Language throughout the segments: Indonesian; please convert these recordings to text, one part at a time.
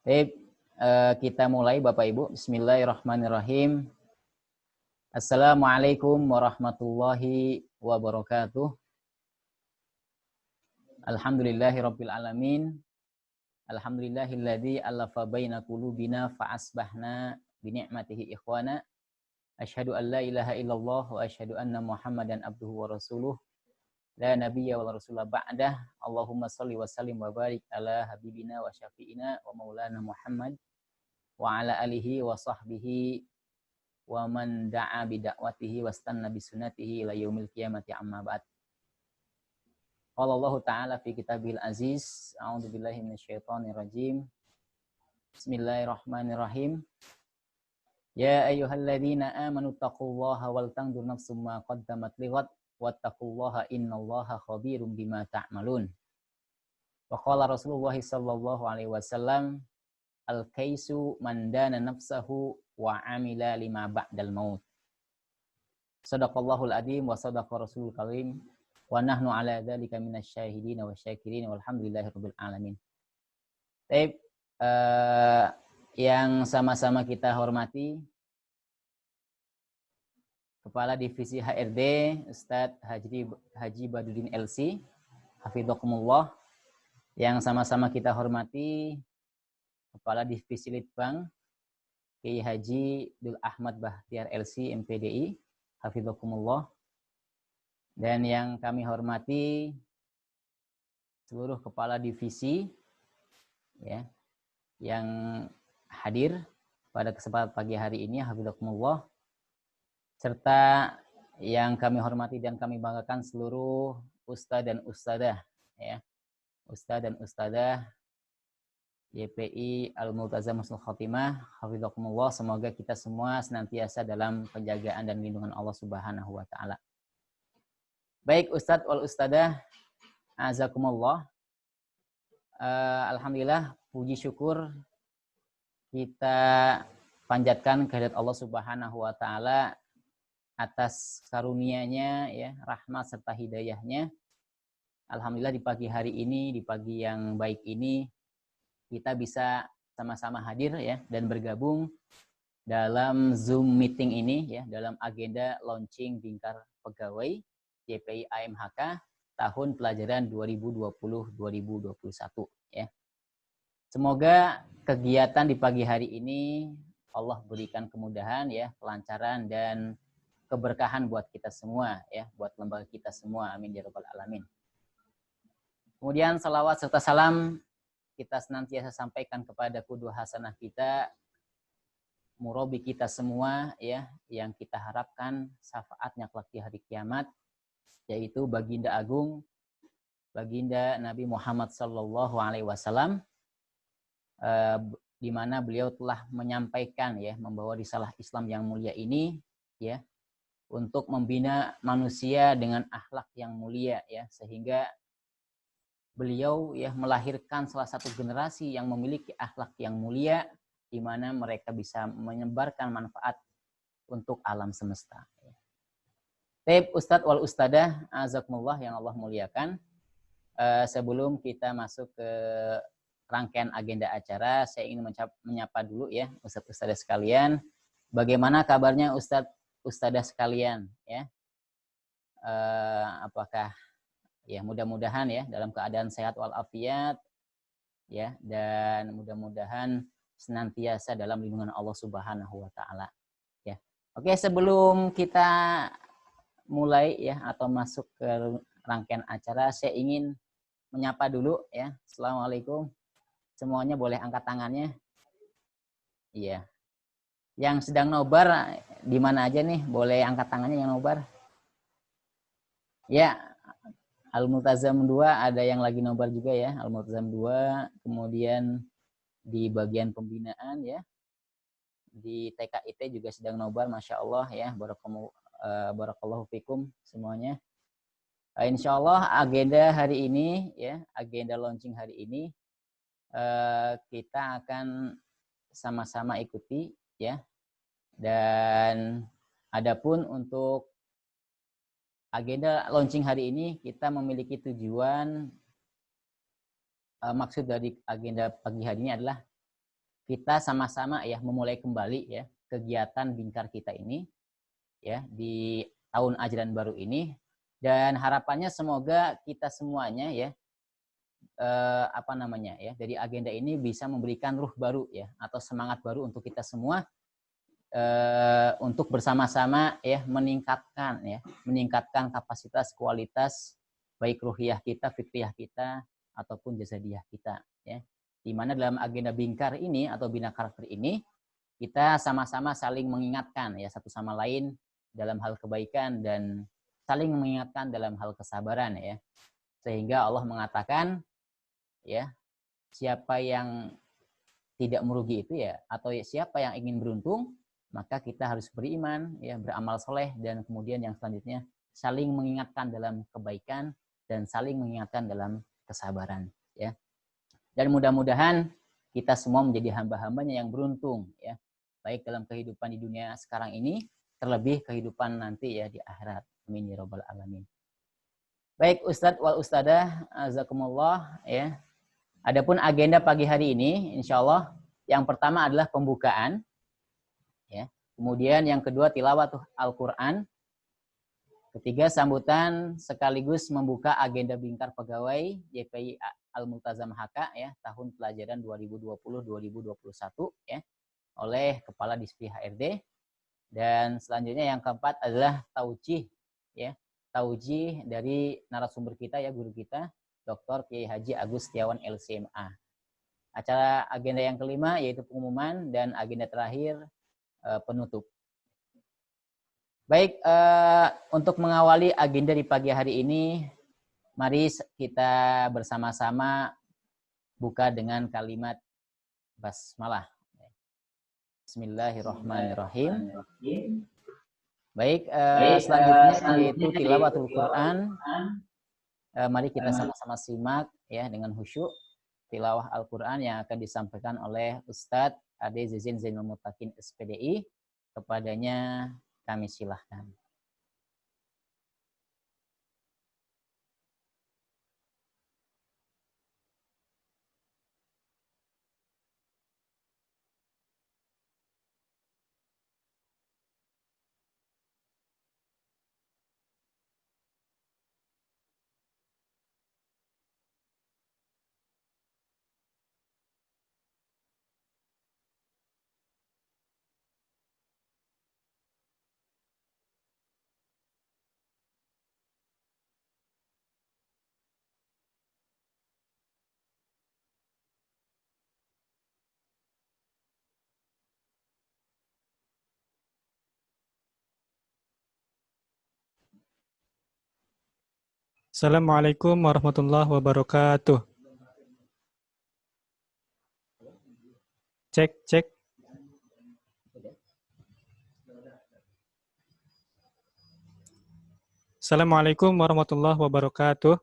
Baik, kita mulai Bapak Ibu. Bismillahirrahmanirrahim. Assalamualaikum warahmatullahi wabarakatuh. Alhamdulillahirabbil alamin. Alhamdulillahilladzi alafa baina qulubina fa asbahna bi ni'matihi ikhwana. Asyhadu an la ilaha illallah wa asyhadu anna Muhammadan abduhu wa rasuluh. La nabiyya wa rasulah ba'dah. Allahumma shalli wa sallim wa barik ala habibina wa syafi'ina wa maulana Muhammad wa ala alihi wa sahbihi wa man da'a bida'watihi wa stanna bisunatihi ila yaumil qiyamati amma ba'd. Qala Allah Ta'ala fi kitabil aziz, a'udzu billahi minasyaitonir rajim. Bismillahirrahmanirrahim. Ya ayyuhalladzina amanu taqullaha wal tanzur nafsum ma qaddamat lighad wattaqullaha innallaha khabirum bima ta'malun. Wa qala Rasulullah sallallahu alaihi wasallam, al-kaisu man dana nafsahu wa amila lima ba'dal maut. Sadaqallahul adzim wa sadaqa rasulul karim wa nahnu ala dzalika minasyahidin wa syakirin walhamdulillahirabbil alamin. Baik, yang sama-sama kita hormati Kepala Divisi HRD Ustadz Haji Badudin LC hafidzakumullah, yang sama-sama kita hormati Kepala Divisi Litbang Kiai Haji Dul Ahmad Bahtiar LC MPDI hafidzakumullah, dan yang kami hormati seluruh kepala divisi ya yang hadir pada kesempatan pagi hari ini hafidzakumullah, serta yang kami hormati dan kami banggakan seluruh ustadz dan ustadzah ya, ustadz dan ustadzah YPI Al-Multazam Husnul Khotimah hafidzakumullah. Semoga kita semua senantiasa dalam penjagaan dan lindungan Allah Subhanahu wa taala. Baik ustadz wal ustadzah, azakumullah. Alhamdulillah, puji syukur kita panjatkan kehadirat Allah Subhanahu wa taala atas karunia-Nya ya, rahmat serta hidayahnya. Alhamdulillah di pagi hari ini, di pagi yang baik ini, kita bisa sama-sama hadir ya dan bergabung dalam Zoom meeting ini ya, dalam agenda launching Bingkar Pegawai YPI AMHK tahun pelajaran 2020-2021 ya. Semoga kegiatan di pagi hari ini Allah berikan kemudahan ya, kelancaran dan keberkahan buat kita semua ya, buat lembaga kita semua, amin ya rabbal alamin. Kemudian salawat serta salam kita senantiasa sampaikan kepada qudwah hasanah kita, murabi kita semua ya, yang kita harapkan syafaatnya kelak di hari kiamat, yaitu baginda agung, baginda Nabi Muhammad sallallahu alaihi wasallam, di mana beliau telah menyampaikan ya, membawa risalah Islam yang mulia ini ya, untuk membina manusia dengan akhlak yang mulia ya, sehingga beliau ya melahirkan salah satu generasi yang memiliki akhlak yang mulia, di mana mereka bisa menyebarkan manfaat untuk alam semesta. Baik Ustadz wal Ustadzah, azakumullah yang Allah muliakan. Sebelum kita masuk ke rangkaian agenda acara, saya ingin menyapa dulu ya Ustadz Ustadzah sekalian. Bagaimana kabarnya Ustadz Ustadzah sekalian ya? Apakah ya mudah-mudahan ya dalam keadaan sehat walafiat ya, dan mudah-mudahan senantiasa dalam lindungan Allah Subhanahu wa taala ya. Oke, sebelum kita mulai ya atau masuk ke rangkaian acara, saya ingin menyapa dulu ya. Assalamualaikum. Semuanya boleh angkat tangannya. Iya. Yang sedang nobar di mana aja nih? Boleh angkat tangannya yang nobar. Ya, Al-Multazam 2 ada yang lagi nobar juga ya, Al-Multazam 2, kemudian di bagian pembinaan ya, di TKIT juga sedang nobar, Masya Allah ya, barakallahu fikum semuanya. Insya Allah agenda hari ini ya, agenda launching hari ini kita akan sama-sama ikuti ya, dan adapun untuk agenda launching hari ini kita memiliki tujuan, maksud dari agenda pagi hari ini adalah kita sama-sama ya memulai kembali ya kegiatan Bingkar kita ini ya di tahun ajaran baru ini, dan harapannya semoga kita semuanya ya dari agenda ini bisa memberikan ruh baru ya atau semangat baru untuk kita semua untuk bersama-sama ya meningkatkan kapasitas kualitas baik ruhiyah kita, fikriyah kita ataupun jasadiyah kita ya. Di mana dalam agenda Bingkar ini atau bina karakter ini kita sama-sama saling mengingatkan ya satu sama lain dalam hal kebaikan dan saling mengingatkan dalam hal kesabaran ya. Sehingga Allah mengatakan ya, siapa yang tidak merugi itu ya, atau siapa yang ingin beruntung, maka kita harus beriman ya, beramal soleh, dan kemudian yang selanjutnya saling mengingatkan dalam kebaikan dan saling mengingatkan dalam kesabaran ya. Dan mudah-mudahan kita semua menjadi hamba-hambanya yang beruntung ya, baik dalam kehidupan di dunia sekarang ini, terlebih kehidupan nanti ya di akhirat. Amin ya rabbal alamin. Baik Ustadz wal Ustadzah, azakumullah ya. Adapun agenda pagi hari ini, insya Allah yang pertama adalah pembukaan, ya. Kemudian yang kedua tilawat Al-Quran. Ketiga sambutan sekaligus membuka agenda Bingkar Pegawai YPI Al-Multazam HK ya tahun pelajaran 2020-2021 ya oleh Kepala Distri HRD. Dan selanjutnya yang keempat adalah taujih ya, taujih dari narasumber kita ya, guru kita Dr. Kiai Haji Agus Setiawan LCMA. Acara agenda yang kelima yaitu pengumuman, dan agenda terakhir penutup. Baik, untuk mengawali agenda di pagi hari ini, mari kita bersama-sama buka dengan kalimat basmalah. Bismillahirrahmanirrahim. Baik, selanjutnya yaitu tilawatul Quran. Mari kita sama-sama simak ya dengan khusyuk tilawah Al-Quran yang akan disampaikan oleh Ustadz Ade Zizin Zainul Mutakin SPDI. Kepadanya kami silahkan. Assalamualaikum warahmatullahi wabarakatuh. Cek, cek. Assalamualaikum warahmatullahi wabarakatuh.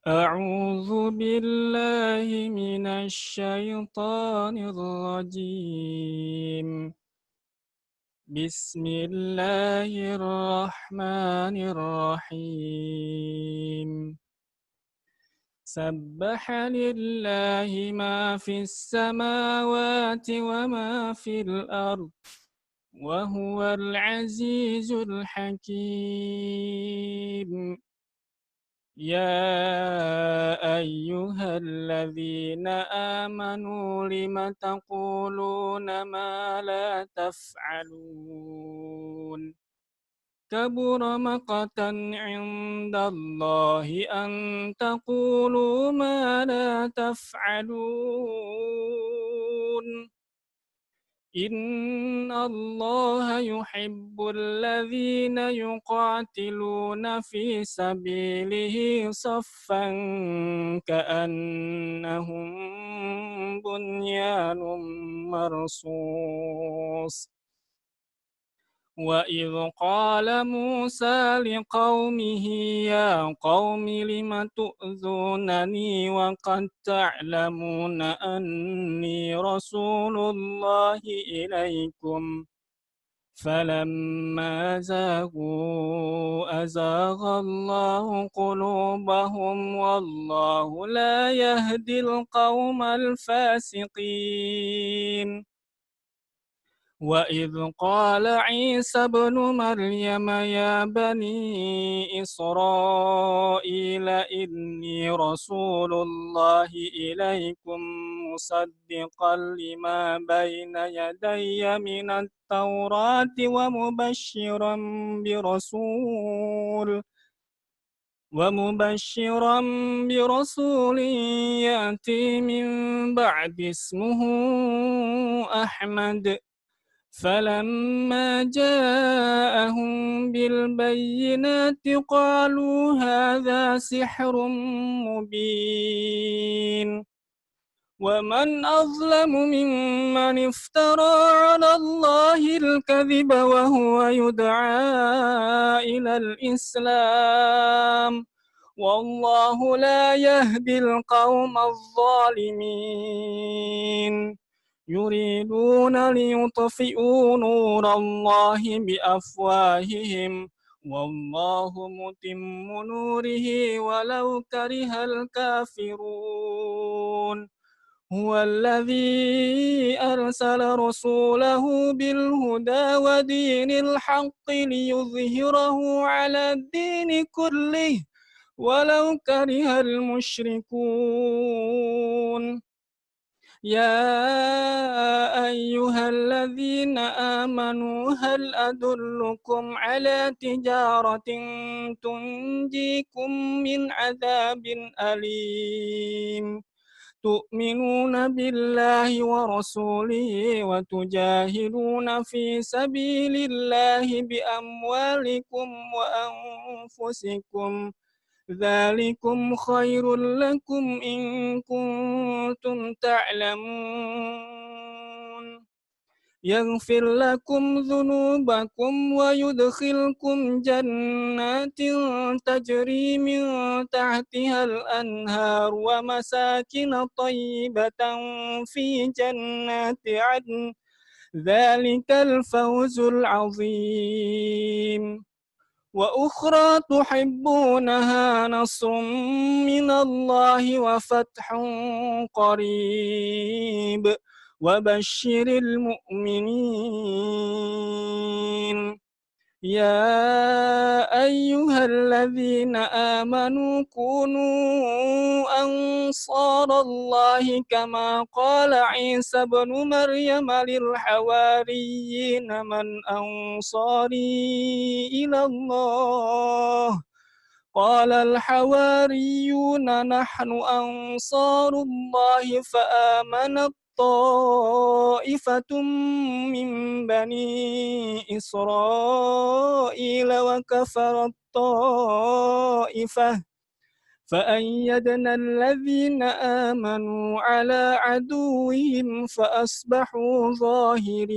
A'udzu billahi minasy syaithanir rajim. Bismillahirrahmanirrahim. Sabbaha lillahi ma fis samawati wa ma fil ard wa huwal azizul hakim. Ya ayyuhalladzina amanu lima taquluna ma la taf'alun. Kabura maqatan 'indallahi an taqulu ma la taf'alun. Inna Allah yuhibbul ladzina yuqatiluna fi sabilihi saffan ka'annahum bunyanun marsus. Wa idh qala Musa liqaumihi ya qaumi lima tu'dzunani wa qad ta'lamuna anni rasulullahi ilaikum فلما زاغوا أزاغ الله قلوبهم والله لا يهدي القوم الفاسقين وإذ قال عيسى ابن مريم يا بني إسرائيل إني رسول الله إليكم مصدقا لما بين يدي من التوراة ومبشرا برسول يأتي من بعد اسمه أحمد فلما جاءهم بالبينات قالوا هذا سحر مبين ومن أظلم ممن افترى على الله الكذب وهو يدعى إلى الإسلام والله لا يهدي القوم الظالمين يريدون ليطفئوا نور الله بأفواههم والله متم نوره ولو كره الكافرون هو الذي أرسل رسوله بالهدى ودين الحق ليظهره على الدين كله ولو كره المشركون يا أيها الذين آمنوا هل أدلكم على تجارة تنجيكم من عذاب أليم تؤمنون بالله ورسوله وتجاهدون في سبيل الله بأموالكم وأنفسكم ذلكم خير لكم إن كنتم تعلمون يغفر لكم ذنوبكم ويدخلكم جنات تجري من تحتها الأنهار ومساكن طيبة في جنات عدن ذلك الفوز العظيم وأخرى تحبونها نصر من الله وفتح قريب وبشر المؤمنين يا أيها الذين آمنوا كونوا أنصار الله كما قال عيسى ابن مريم للحواريين من أنصاري إلى الله قال الحواريون نحن أنصار الله فآمنت طائفة من بني إسرائيل وكفرت طائفة فأيدنا الذين آمنوا على عدوهم فأصبحوا ظاهرين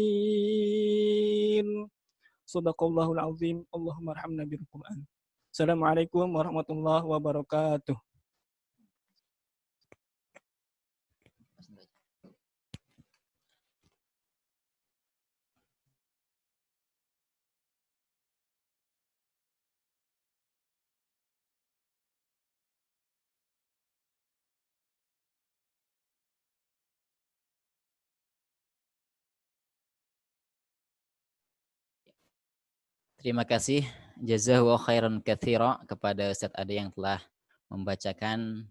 صدق الله العظيم اللهم ارحمنا بالقرآن Assalamualaikum warahmatullahi wabarakatuh. Terima kasih jazakallahu khairan katsira kepada Ustaz Ade yang telah membacakan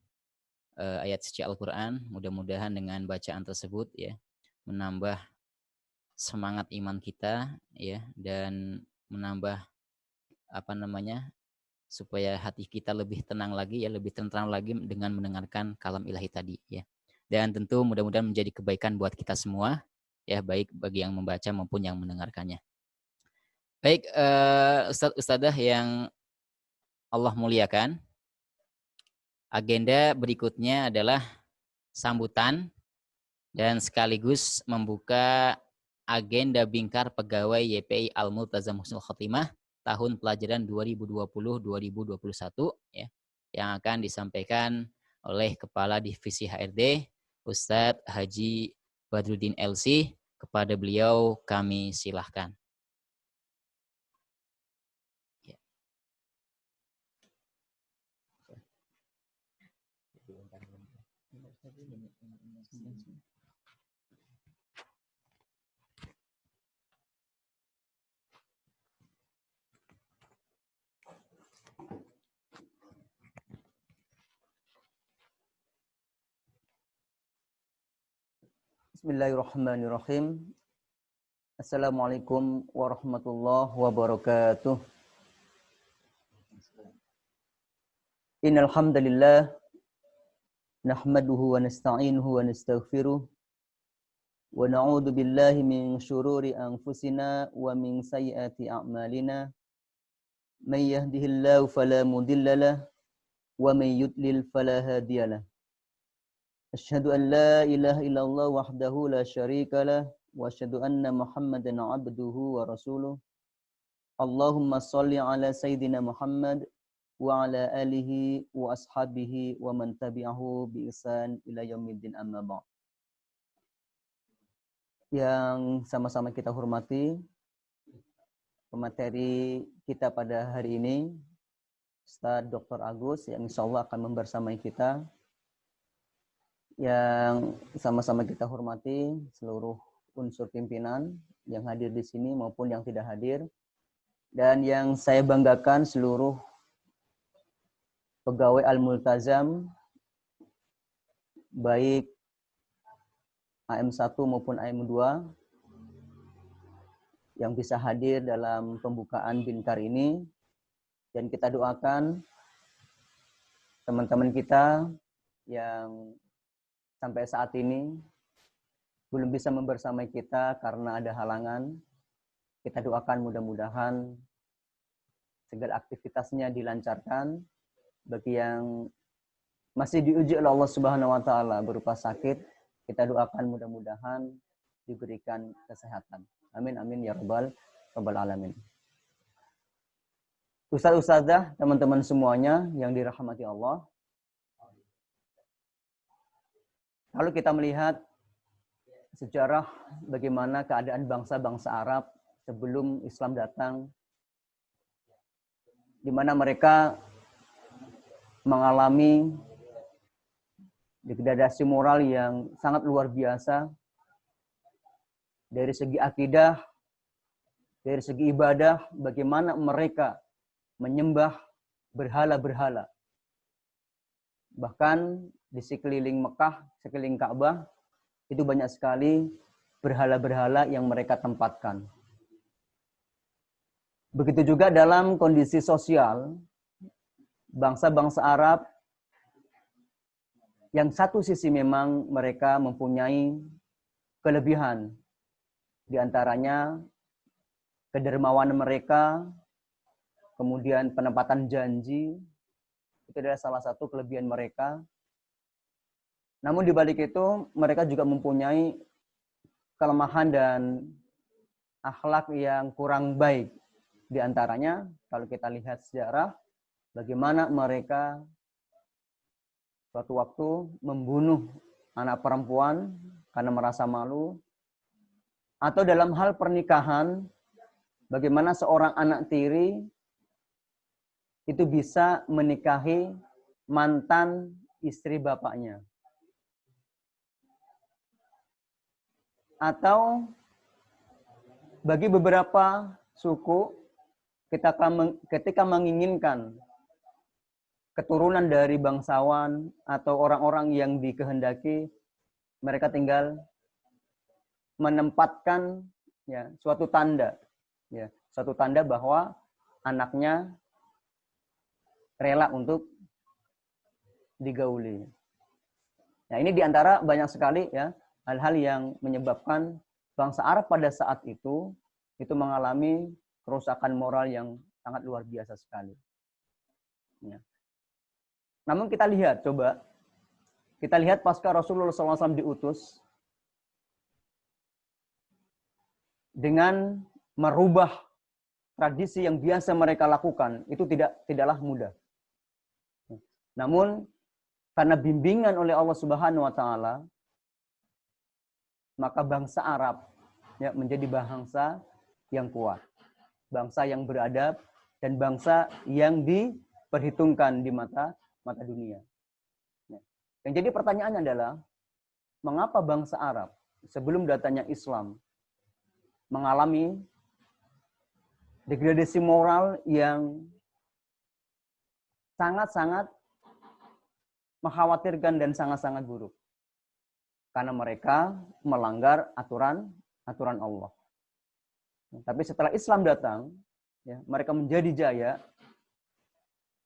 ayat suci Al-Qur'an. Mudah-mudahan dengan bacaan tersebut ya menambah semangat iman kita ya dan menambah supaya hati kita lebih tenang lagi ya, lebih tentram lagi dengan mendengarkan kalam ilahi tadi ya. Dan tentu mudah-mudahan menjadi kebaikan buat kita semua ya, baik bagi yang membaca maupun yang mendengarkannya. Baik, Ustadzah yang Allah muliakan, agenda berikutnya adalah sambutan dan sekaligus membuka agenda bingkar pegawai YPI Al-Multazam Husnul Khotimah tahun pelajaran 2020-2021 ya, yang akan disampaikan oleh Kepala Divisi HRD Ustadz Haji Badruddin LC. Kepada beliau kami silahkan. Bismillahirrahmanirrahim. Assalamualaikum warahmatullahi wabarakatuh. Innal hamdalillah nahmaduhu wa nasta'inuhu wa nastaghfiruh wa na'udzu billahi min syururi anfusina wa min sayyiati a'malina. May yahdihillahu fala mudhillalah wa may yudlil fala hadiyalah. Asyhadu an la ilaha illallah wahdahu la syarikalah wa asyhadu anna Muhammadan abduhu wa rasuluh. Allahumma shalli ala sayyidina Muhammad wa ala alihi wa ashabihi wa man tabi'ahu bi ihsan ila yaumiddin amma ba'd. Yang sama-sama kita hormati, pemateri kita pada hari ini Ustaz Dr. Agus yang insyaallah akan membersamai kita. Yang sama-sama kita hormati seluruh unsur pimpinan yang hadir di sini maupun yang tidak hadir, dan yang saya banggakan seluruh pegawai Al-Multazam baik AM1 maupun AM2 yang bisa hadir dalam pembukaan Binkar ini, dan kita doakan teman-teman kita yang sampai saat ini belum bisa membersamai kita karena ada halangan. Kita doakan mudah-mudahan segala aktivitasnya dilancarkan. Bagi yang masih diuji oleh Allah Subhanahu wa taala berupa sakit, kita doakan mudah-mudahan diberikan kesehatan. Amin amin ya rabbal alamin. Ustaz-ustazah, teman-teman semuanya yang dirahmati Allah. Kalau kita melihat sejarah bagaimana keadaan bangsa-bangsa Arab sebelum Islam datang, di mana mereka mengalami degradasi moral yang sangat luar biasa dari segi akidah, dari segi ibadah, bagaimana mereka menyembah berhala-berhala. Bahkan di sekeliling Mekah, sekeliling Ka'bah, itu banyak sekali berhala-berhala yang mereka tempatkan. Begitu juga dalam kondisi sosial, bangsa-bangsa Arab yang satu sisi memang mereka mempunyai kelebihan. Di antaranya kedermawanan mereka, kemudian penempatan janji, itu adalah salah satu kelebihan mereka. Namun di balik itu mereka juga mempunyai kelemahan dan akhlak yang kurang baik. Di antaranya kalau kita lihat sejarah bagaimana mereka suatu waktu membunuh anak perempuan karena merasa malu, atau dalam hal pernikahan bagaimana seorang anak tiri itu bisa menikahi mantan istri bapaknya. Atau bagi beberapa suku, ketika menginginkan keturunan dari bangsawan atau orang-orang yang dikehendaki, mereka tinggal menempatkan suatu tanda bahwa anaknya rela untuk digauli. Nah, ini diantara banyak sekali hal-hal yang menyebabkan bangsa Arab pada saat itu mengalami kerusakan moral yang sangat luar biasa sekali. Ya. Namun kita lihat pasca Rasulullah SAW diutus dengan merubah tradisi yang biasa mereka lakukan, itu tidaklah mudah. Namun karena bimbingan oleh Allah Subhanahu wa taala, maka bangsa Arab menjadi bangsa yang kuat, bangsa yang beradab, dan bangsa yang diperhitungkan di mata dunia. Yang jadi pertanyaannya adalah, mengapa bangsa Arab sebelum datangnya Islam mengalami degradasi moral yang sangat-sangat mengkhawatirkan dan sangat-sangat buruk? karena mereka melanggar aturan Allah. Tapi setelah Islam datang, ya, mereka menjadi jaya,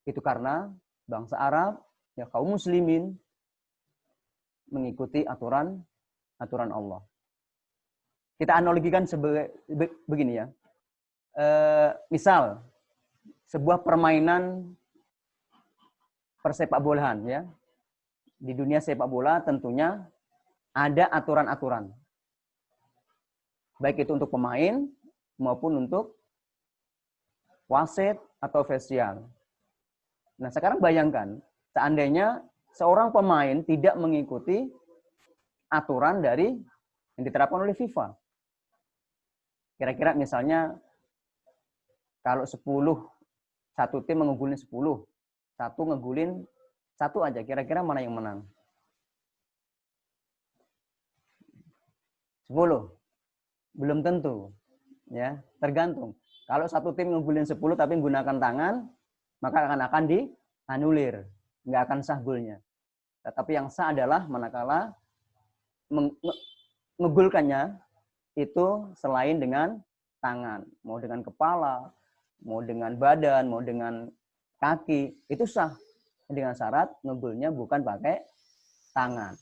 itu karena bangsa Arab, ya, kaum muslimin mengikuti aturan Allah. Kita analogikan begini ya. Misal sebuah permainan persepak bolaan, ya. Di dunia sepak bola tentunya ada aturan-aturan. Baik itu untuk pemain maupun untuk wasit atau ofisial. Nah, sekarang bayangkan seandainya seorang pemain tidak mengikuti aturan dari yang diterapkan oleh FIFA. Kira-kira misalnya kalau 10, satu tim mengunggulin 10, satu ngegulin satu aja, kira-kira mana yang menang? 10. Belum tentu. Ya, tergantung. Kalau satu tim ngegulin 10 tapi menggunakan tangan, maka akan dianulir. Nggak akan sah golnya. Tetapi yang sah adalah manakala ngegulkannya itu selain dengan tangan. Mau dengan kepala, mau dengan badan, mau dengan kaki, itu sah. Dengan syarat ngegulnya bukan pakai tangan.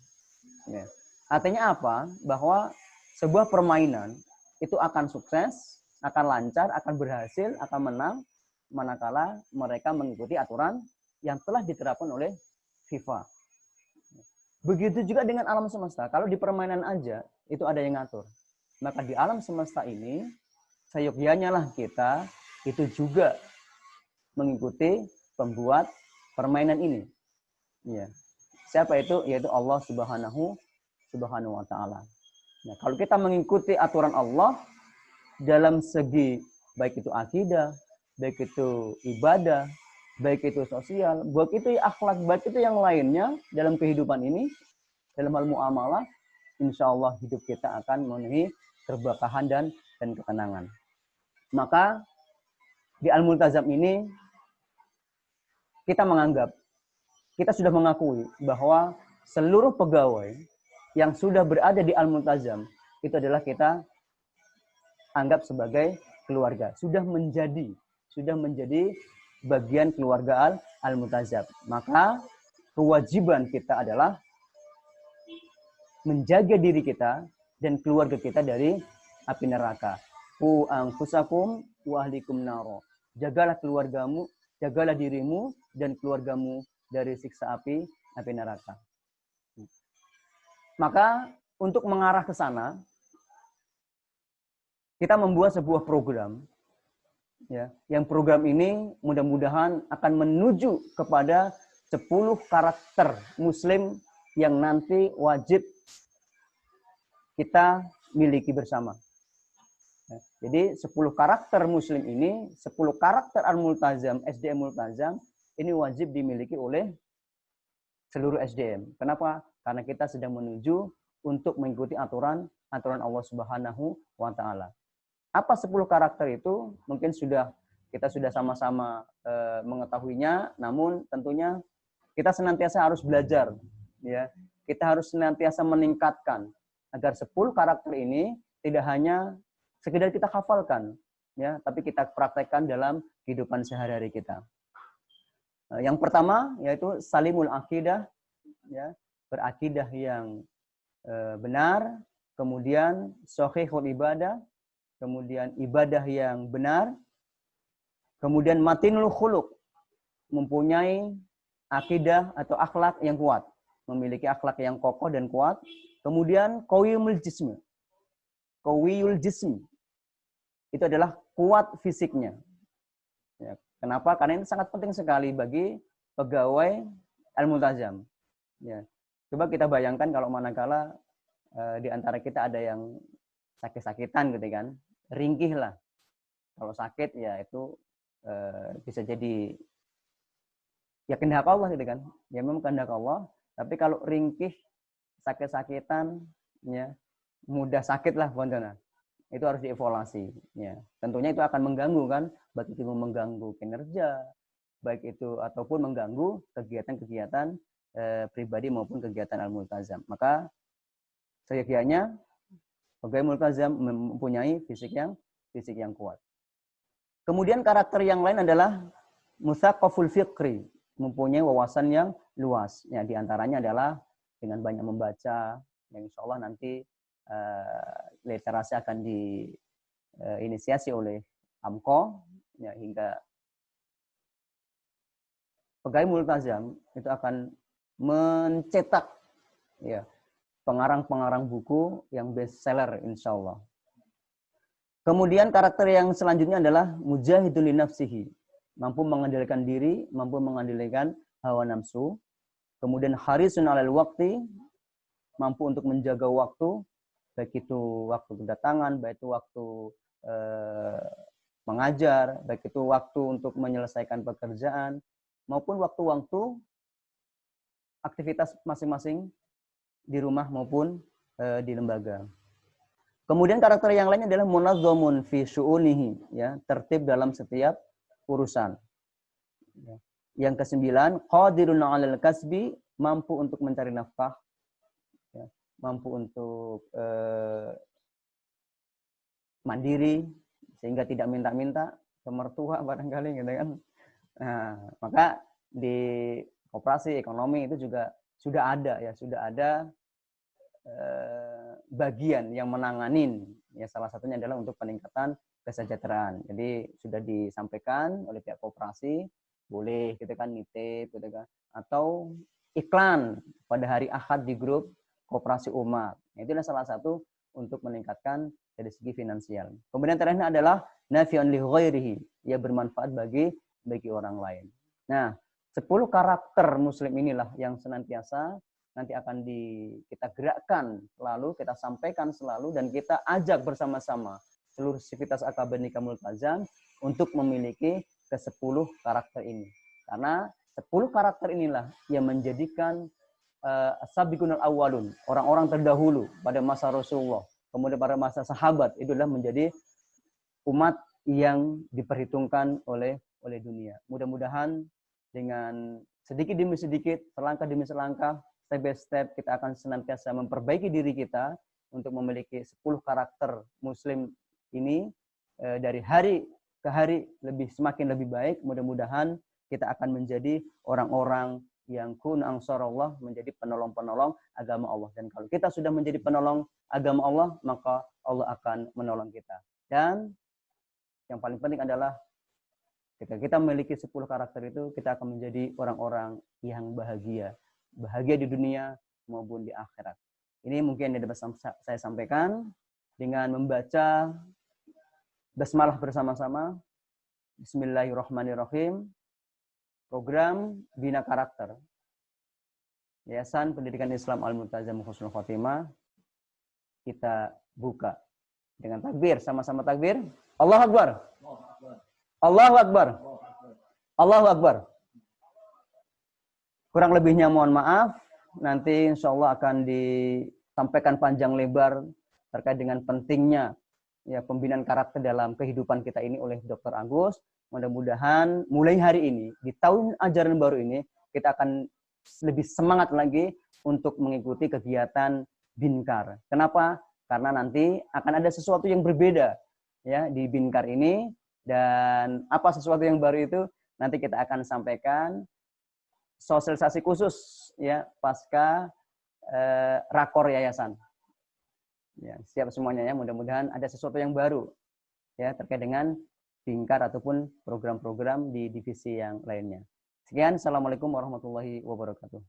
Ya. Artinya apa? Bahwa sebuah permainan itu akan sukses, akan lancar, akan berhasil, akan menang manakala mereka mengikuti aturan yang telah diterapkan oleh FIFA. Begitu juga dengan alam semesta. Kalau di permainan aja itu ada yang ngatur. Maka di alam semesta ini seyogyanya lah kita itu juga mengikuti pembuat permainan ini. Ya. Siapa itu? Yaitu Allah Subhanahu wa taala. Nah, kalau kita mengikuti aturan Allah dalam segi baik itu akidah, baik itu ibadah, baik itu sosial, baik itu akhlak, baik itu yang lainnya dalam kehidupan ini, dalam hal muamalah, insya Allah hidup kita akan memenuhi keberkahan dan ketenangan. Maka di Al-Multazam ini kita menganggap, kita sudah mengakui bahwa seluruh pegawai yang sudah berada di Al-Multazam itu adalah kita anggap sebagai keluarga, sudah menjadi bagian keluarga Al-Multazam. Maka kewajiban kita adalah menjaga diri kita dan keluarga kita dari api neraka. Qu anfusakum wa ahlikum naro. Jagalah keluargamu, jagalah dirimu dan keluargamu dari siksa api neraka. Maka untuk mengarah ke sana, kita membuat sebuah program, ya, yang program ini mudah-mudahan akan menuju kepada 10 karakter Muslim yang nanti wajib kita miliki bersama. Jadi 10 karakter Muslim ini, 10 karakter Al-Multazam, SDM Multazam, ini wajib dimiliki oleh seluruh SDM. Kenapa? Karena kita sedang menuju untuk mengikuti aturan Allah Subhanahu wa taala. Apa 10 karakter itu? Mungkin kita sudah sama-sama mengetahuinya, namun tentunya kita senantiasa harus belajar, ya. Kita harus senantiasa meningkatkan agar 10 karakter ini tidak hanya sekedar kita hafalkan, ya, tapi kita praktekkan dalam kehidupan sehari-hari kita. Yang pertama yaitu salimul akidah, ya, berakidah yang benar, kemudian shahihul ibadah, kemudian ibadah yang benar, kemudian matinul khuluq, mempunyai akidah atau akhlak yang kuat, memiliki akhlak yang kokoh dan kuat, kemudian qawiyul jism. Qawiyul jism itu adalah kuat fisiknya. Ya, kenapa? Karena ini sangat penting sekali bagi pegawai Al-Multazam. Ya. Coba kita bayangkan kalau manakala di antara kita ada yang sakit-sakitan gitu kan, ringkih lah. Kalau sakit ya itu bisa jadi ya kehendak Allah gitu kan. Ya memang kehendak Allah, tapi kalau ringkih, sakit-sakitan, ya mudah sakit lah pokoknya. Itu harus dievaluasi, ya. Tentunya itu akan mengganggu kan, baik itu mengganggu kinerja, baik itu ataupun mengganggu kegiatan-kegiatan pribadi maupun kegiatan Al-Multazam. Maka seyogyanya pegawai multazam mempunyai fisik yang kuat. Kemudian karakter yang lain adalah mutsaqaful fikri, mempunyai wawasan yang luas. Ya, di antaranya adalah dengan banyak membaca, yang insya Allah nanti literasi akan diinisiasi oleh AMKO, ya, hingga pegawai multazam itu akan mencetak ya pengarang-pengarang buku yang bestseller insya Allah. Kemudian karakter yang selanjutnya adalah mujahidul li nafsihi, mampu mengendalikan diri, mampu mengendalikan hawa nafsu. Kemudian harisun alal waqti, mampu untuk menjaga waktu, baik itu waktu kedatangan, baik itu waktu mengajar, baik itu waktu untuk menyelesaikan pekerjaan, maupun waktu-waktu aktivitas masing-masing di rumah maupun di lembaga. Kemudian karakter yang lainnya adalah munazzamun fi syu'unihi, ya, tertib dalam setiap urusan. Yang kesembilan, qadirun 'alal kasbi, mampu untuk mencari nafkah, ya, mampu untuk mandiri sehingga tidak minta-minta ke mertua barangkali gitu kan. Nah, maka di koperasi ekonomi itu juga sudah ada bagian yang menanganin, ya, salah satunya adalah untuk peningkatan kesejahteraan. Jadi sudah disampaikan oleh pihak koperasi, boleh gitu kan nitip gitu kan, atau iklan pada hari Ahad di grup koperasi umat. Itulah salah satu untuk meningkatkan dari segi finansial. Kemudian terakhir adalah nafi'un li ghairihi, ya, bermanfaat bagi orang lain. Nah, 10 karakter muslim inilah yang senantiasa nanti akan kita gerakkan selalu, kita sampaikan selalu, dan kita ajak bersama-sama seluruh sivitas Akabirnika Multazam untuk memiliki ke-10 karakter ini. Karena 10 karakter inilah yang menjadikan as-sabiqunal awwalun, orang-orang terdahulu pada masa Rasulullah, kemudian pada masa sahabat, itulah menjadi umat yang diperhitungkan oleh dunia. Mudah-mudahan dengan sedikit demi sedikit, selangkah demi selangkah, step by step, kita akan senantiasa memperbaiki diri kita untuk memiliki 10 karakter muslim ini dari hari ke hari semakin lebih baik. Mudah-mudahan kita akan menjadi orang-orang yang kun ansarullah, menjadi penolong-penolong agama Allah. Dan kalau kita sudah menjadi penolong agama Allah, maka Allah akan menolong kita. Dan yang paling penting adalah ketika kita memiliki 10 karakter itu, kita akan menjadi orang-orang yang bahagia di dunia maupun di akhirat. Ini mungkin yang dapat saya sampaikan dengan membaca basmalah bersama-sama. Bismillahirrahmanirrahim. Program Bina Karakter Yayasan Pendidikan Islam Al-Multazam Husnul Khotimah kita buka dengan takbir, sama-sama takbir. Allahu Akbar. Allahu Akbar. Allahu Akbar. Kurang lebihnya mohon maaf. Nanti insya Allah akan disampaikan panjang lebar terkait dengan pentingnya ya pembinaan karakter dalam kehidupan kita ini oleh Dr. Agus. Mudah-mudahan mulai hari ini, di tahun ajaran baru ini, kita akan lebih semangat lagi untuk mengikuti kegiatan Binkar. Kenapa? Karena nanti akan ada sesuatu yang berbeda ya di Binkar ini. Dan apa sesuatu yang baru itu nanti kita akan sampaikan sosialisasi khusus ya pasca rakor yayasan. Ya, siap semuanya ya, mudah-mudahan ada sesuatu yang baru ya terkait dengan Binkar ataupun program-program di divisi yang lainnya. Sekian, Assalamualaikum warahmatullahi wabarakatuh.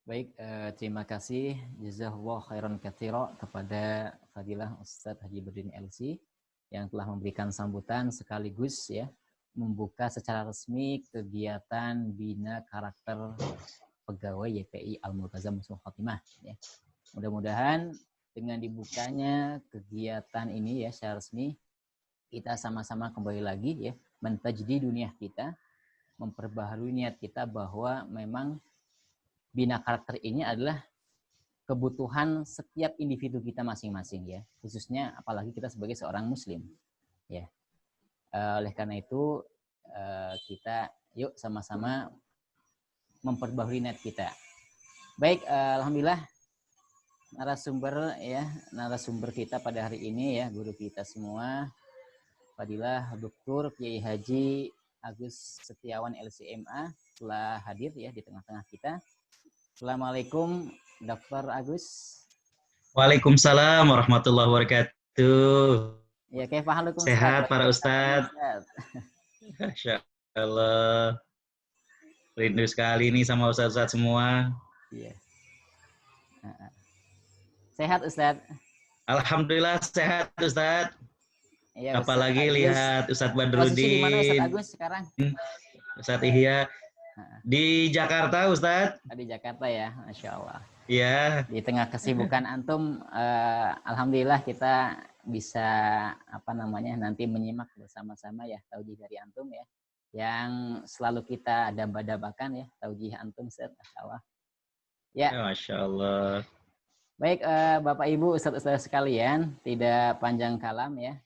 Baik, terima kasih jazakallahu khairan katsira kepada Fadilah Ustadz Haji Badruddin LC yang telah memberikan sambutan sekaligus ya membuka secara resmi kegiatan bina karakter pegawai YPI Al-Multazam Husnul Khotimah ya. Mudah-mudahan dengan dibukanya kegiatan ini ya secara resmi, kita sama-sama kembali lagi ya mentajdid dunia kita, memperbaharui niat kita bahwa memang bina karakter ini adalah kebutuhan setiap individu kita masing-masing ya, khususnya apalagi kita sebagai seorang muslim ya. Oleh karena itu kita yuk sama-sama memperbaharui niat kita. Baik, alhamdulillah narasumber kita pada hari ini ya, guru kita semua Fadilah Dr. Kiai Haji Agus Setiawan LCMA telah hadir ya di tengah-tengah kita. Assalamualaikum Dr. Agus. Waalaikumsalam warahmatullahi wabarakatuh. Ya, kayak pahalukum Sehat para Ustadz. Masya Allah. Rindu sekali nih sama Ustadz-Ustadz semua. Iya. Sehat Ustadz. Alhamdulillah sehat Ustadz. Ya, apalagi Ustadz lihat Ustadz Badrudin. Posisi di mana Ustadz Agus sekarang? Ustadz Ihya di Jakarta Ustadz. Di Jakarta ya, Masya Allah. Iya. Di tengah kesibukan antum, alhamdulillah kita bisa nanti menyimak bersama-sama ya taujih dari antum ya, yang selalu kita damba-dambakan ya taujih antum Ustadz, Masya Allah. Ya. Masya Allah. Baik, Bapak Ibu, Ustadz-Ustadz sekalian, tidak panjang kalam ya.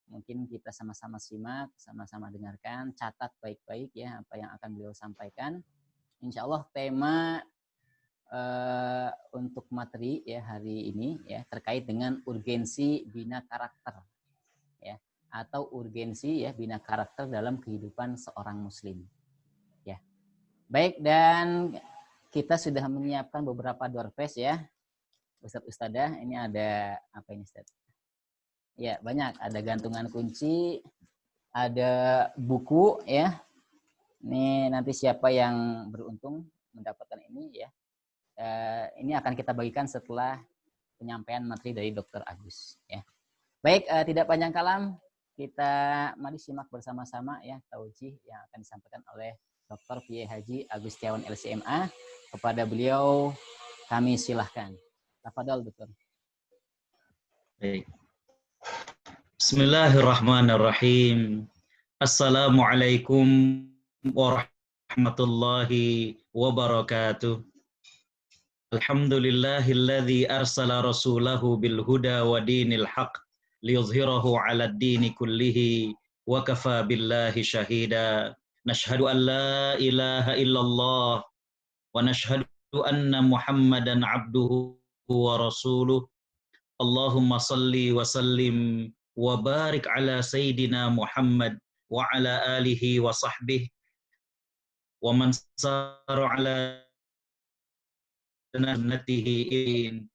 Mungkin kita sama-sama simak, sama-sama dengarkan, catat baik-baik ya apa yang akan beliau sampaikan. Insya Allah tema untuk materi ya hari ini ya terkait dengan urgensi bina karakter ya, atau urgensi ya bina karakter dalam kehidupan seorang muslim ya. Baik, dan kita sudah menyiapkan beberapa door prize ya Ustadz-Ustadzah. Ini ada apa ini Ustadz? Ya, banyak. Ada gantungan kunci, ada buku ya. Ini nanti siapa yang beruntung mendapatkan ini ya. Ini akan kita bagikan setelah penyampaian materi dari Dr. Agus ya. Baik, tidak panjang kalam, kita mari simak bersama-sama ya taujih yang akan disampaikan oleh Dr. Kiai Haji Agus Setiawan LCMA. Kepada beliau kami silahkan. Tafadhol Dr. Baik. Bismillahirrahmanirrahim. Assalamualaikum warahmatullahi wabarakatuh. Alhamdulillahilladzi arsala rasulahu bil huda wa dinil haq liyuzhirahu 'alad dini kullihi wa kafa billahi syahida. Nashhadu an la ilaha illallah wa nashhadu anna Muhammadan 'abduhu wa rasuluh. Allahumma salli wa sallim wa barik ala Sayyidina Muhammad wa ala alihi wa sahbihi wa man sara ala sunnatihi in.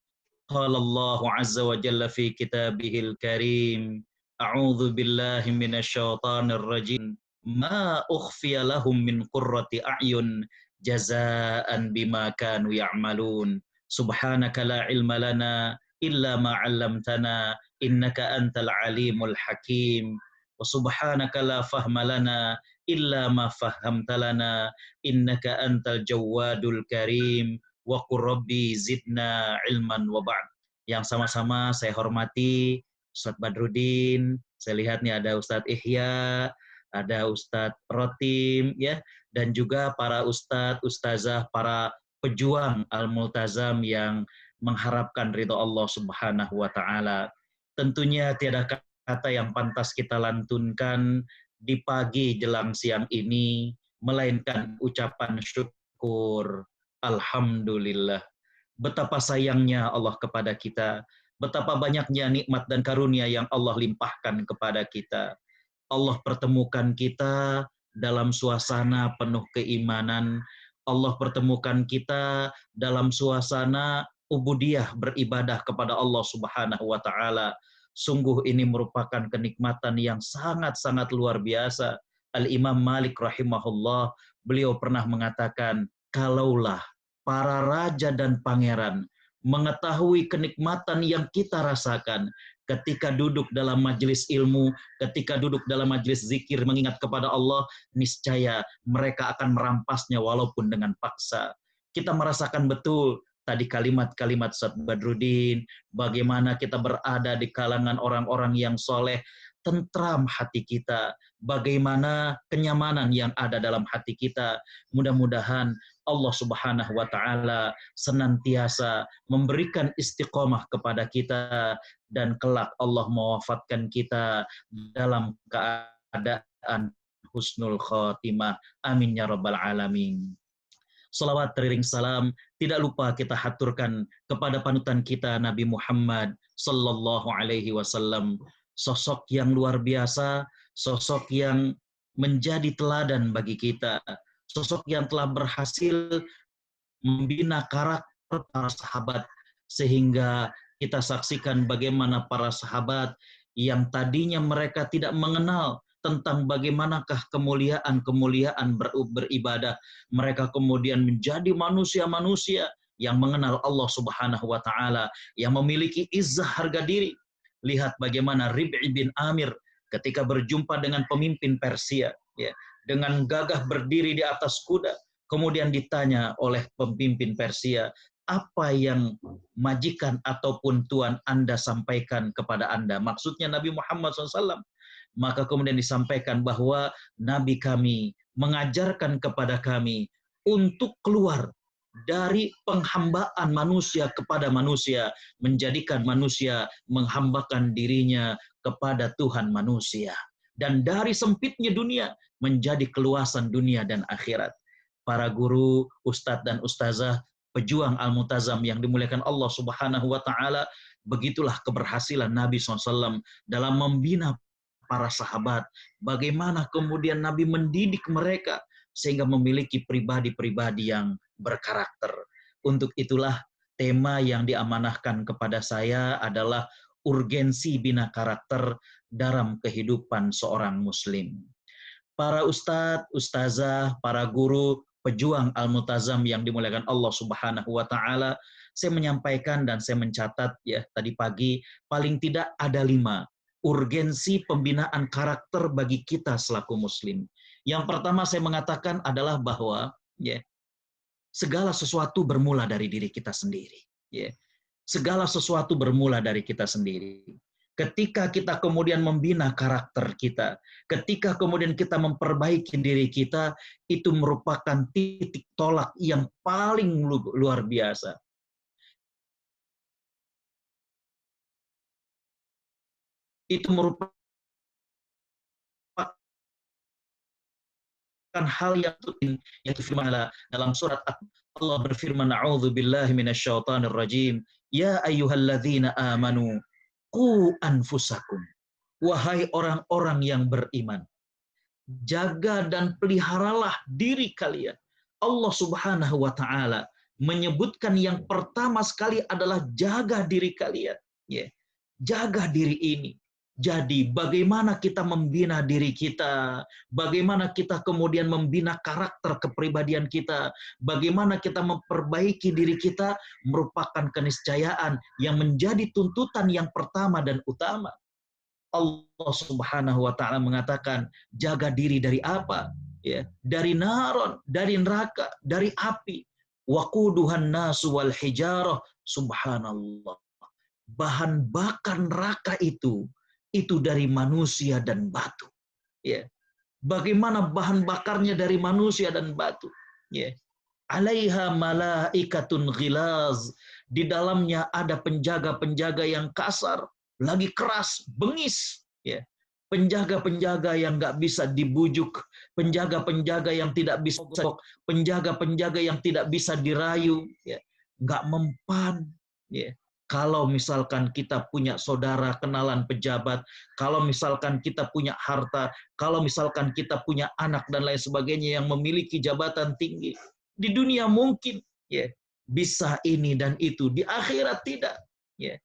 Qala Allah azza wa jalla fi kitabihil karim, a'udzu billahi minasy syaithanir rajim, ma ukhfiya lahum min qurrati a'yun jazaa'an bima kanu ya'malun. Subhanaka la ilma lana illa ma 'allamtana innaka antal alimul hakim. Wa subhanaka la fahma lana illa ma fahhamtalana innaka antal jawadul karim. Wa qur rabbi zidna ilman wa ba'd. Yang sama-sama saya hormati Ustadz Badrudin, saya lihat nih ada Ustadz Ihya, ada Ustadz Rotim ya, dan juga para ustadz, ustazah, para pejuang Al-Multazam yang mengharapkan ridha Allah Subhanahu wa taala. Tentunya tiada kata yang pantas kita lantunkan di pagi jelang siang ini melainkan ucapan syukur. Alhamdulillah. Betapa sayangnya Allah kepada kita, betapa banyaknya nikmat dan karunia yang Allah limpahkan kepada kita. Allah pertemukan kita dalam suasana penuh keimanan. Allah pertemukan kita dalam suasana ubudiyah, beribadah kepada Allah Subhanahu wa taala. Sungguh ini merupakan kenikmatan yang sangat-sangat luar biasa. Al-Imam Malik rahimahullah, beliau pernah mengatakan, kalaulah para raja dan pangeran mengetahui kenikmatan yang kita rasakan ketika duduk dalam majelis ilmu, ketika duduk dalam majelis zikir mengingat kepada Allah, niscaya mereka akan merampasnya walaupun dengan paksa. Kita merasakan betul tadi kalimat-kalimat Ustaz Badruddin, bagaimana kita berada di kalangan orang-orang yang soleh, tentram hati kita, bagaimana kenyamanan yang ada dalam hati kita. Mudah-mudahan Allah Subhanahu wa taala senantiasa memberikan istiqomah kepada kita dan kelak Allah mewafatkan kita dalam keadaan husnul khotimah. Amin ya rabbal alamin. Salawat teriring salam tidak lupa kita haturkan kepada panutan kita Nabi Muhammad sallallahu alaihi wasallam, sosok yang luar biasa, sosok yang menjadi teladan bagi kita, sosok yang telah berhasil membina karakter para sahabat sehingga kita saksikan bagaimana para sahabat yang tadinya mereka tidak mengenal tentang bagaimanakah kemuliaan beribadah. Mereka kemudian menjadi manusia-manusia yang mengenal Allah Subhanahu wa taala, yang memiliki izzah harga diri. Lihat bagaimana Rib'i bin Amir ketika berjumpa dengan pemimpin Persia, ya, dengan gagah berdiri di atas kuda, kemudian ditanya oleh pemimpin Persia, apa yang majikan ataupun tuan Anda sampaikan kepada Anda? Maksudnya Nabi Muhammad SAW. Maka kemudian disampaikan bahwa Nabi kami mengajarkan kepada kami untuk keluar dari penghambaan manusia kepada manusia, menjadikan manusia menghambakan dirinya kepada Tuhan manusia. Dan dari sempitnya dunia menjadi keluasan dunia dan akhirat. Para guru, ustadz dan ustazah, pejuang Al-Multazam yang dimuliakan Allah Subhanahu wa taala, begitulah keberhasilan Nabi SAW dalam membina para sahabat. Bagaimana kemudian Nabi mendidik mereka sehingga memiliki pribadi-pribadi yang berkarakter. Untuk itulah tema yang diamanahkan kepada saya adalah urgensi bina karakter dalam kehidupan seorang muslim. Para ustadz, ustazah, para guru, pejuang Al-Multazam yang dimuliakan Allah Subhanahu wa taala, saya menyampaikan dan saya mencatat ya tadi pagi paling tidak ada 5 urgensi pembinaan karakter bagi kita selaku muslim. Yang pertama saya mengatakan adalah bahwa ya, segala sesuatu bermula dari diri kita sendiri. Ya. Segala sesuatu bermula dari kita sendiri. Ketika kita kemudian membina karakter kita, ketika kemudian kita memperbaiki diri kita, itu merupakan titik tolak yang paling luar biasa. Itu merupakan hal yang penting yang difirmankan dalam surat Allah berfirman, a'udzubillahi minasyaitonir rajim, ya ayyuhalladzina amanu qu anfusakum, wahai orang-orang yang beriman, jaga dan peliharalah diri kalian. Allah Subhanahu wa taala menyebutkan yang pertama sekali adalah jaga diri kalian, ya. Jaga diri ini. Jadi bagaimana kita membina diri kita, bagaimana kita kemudian membina karakter kepribadian kita, bagaimana kita memperbaiki diri kita merupakan keniscayaan yang menjadi tuntutan yang pertama dan utama. Allah Subhanahu wa taala mengatakan, jaga diri dari apa? Ya, dari naron, dari neraka, dari api. Waquduhan nasu wal hijarah. Subhanallah. Bahan bakar neraka itu dari manusia dan batu. Ya. Bagaimana bahan bakarnya dari manusia dan batu? Ya. Alaiha malaikatun ghilaz. Di dalamnya ada penjaga-penjaga yang kasar, lagi keras, bengis. Ya. Penjaga-penjaga yang nggak bisa dibujuk, penjaga-penjaga yang tidak bisa, penjaga-penjaga yang tidak bisa dirayu, ya. Nggak mempan. Ya. Kalau misalkan kita punya saudara kenalan pejabat, kalau misalkan kita punya harta, kalau misalkan kita punya anak dan lain sebagainya yang memiliki jabatan tinggi, di dunia mungkin ya bisa ini dan itu, di akhirat tidak. Ya.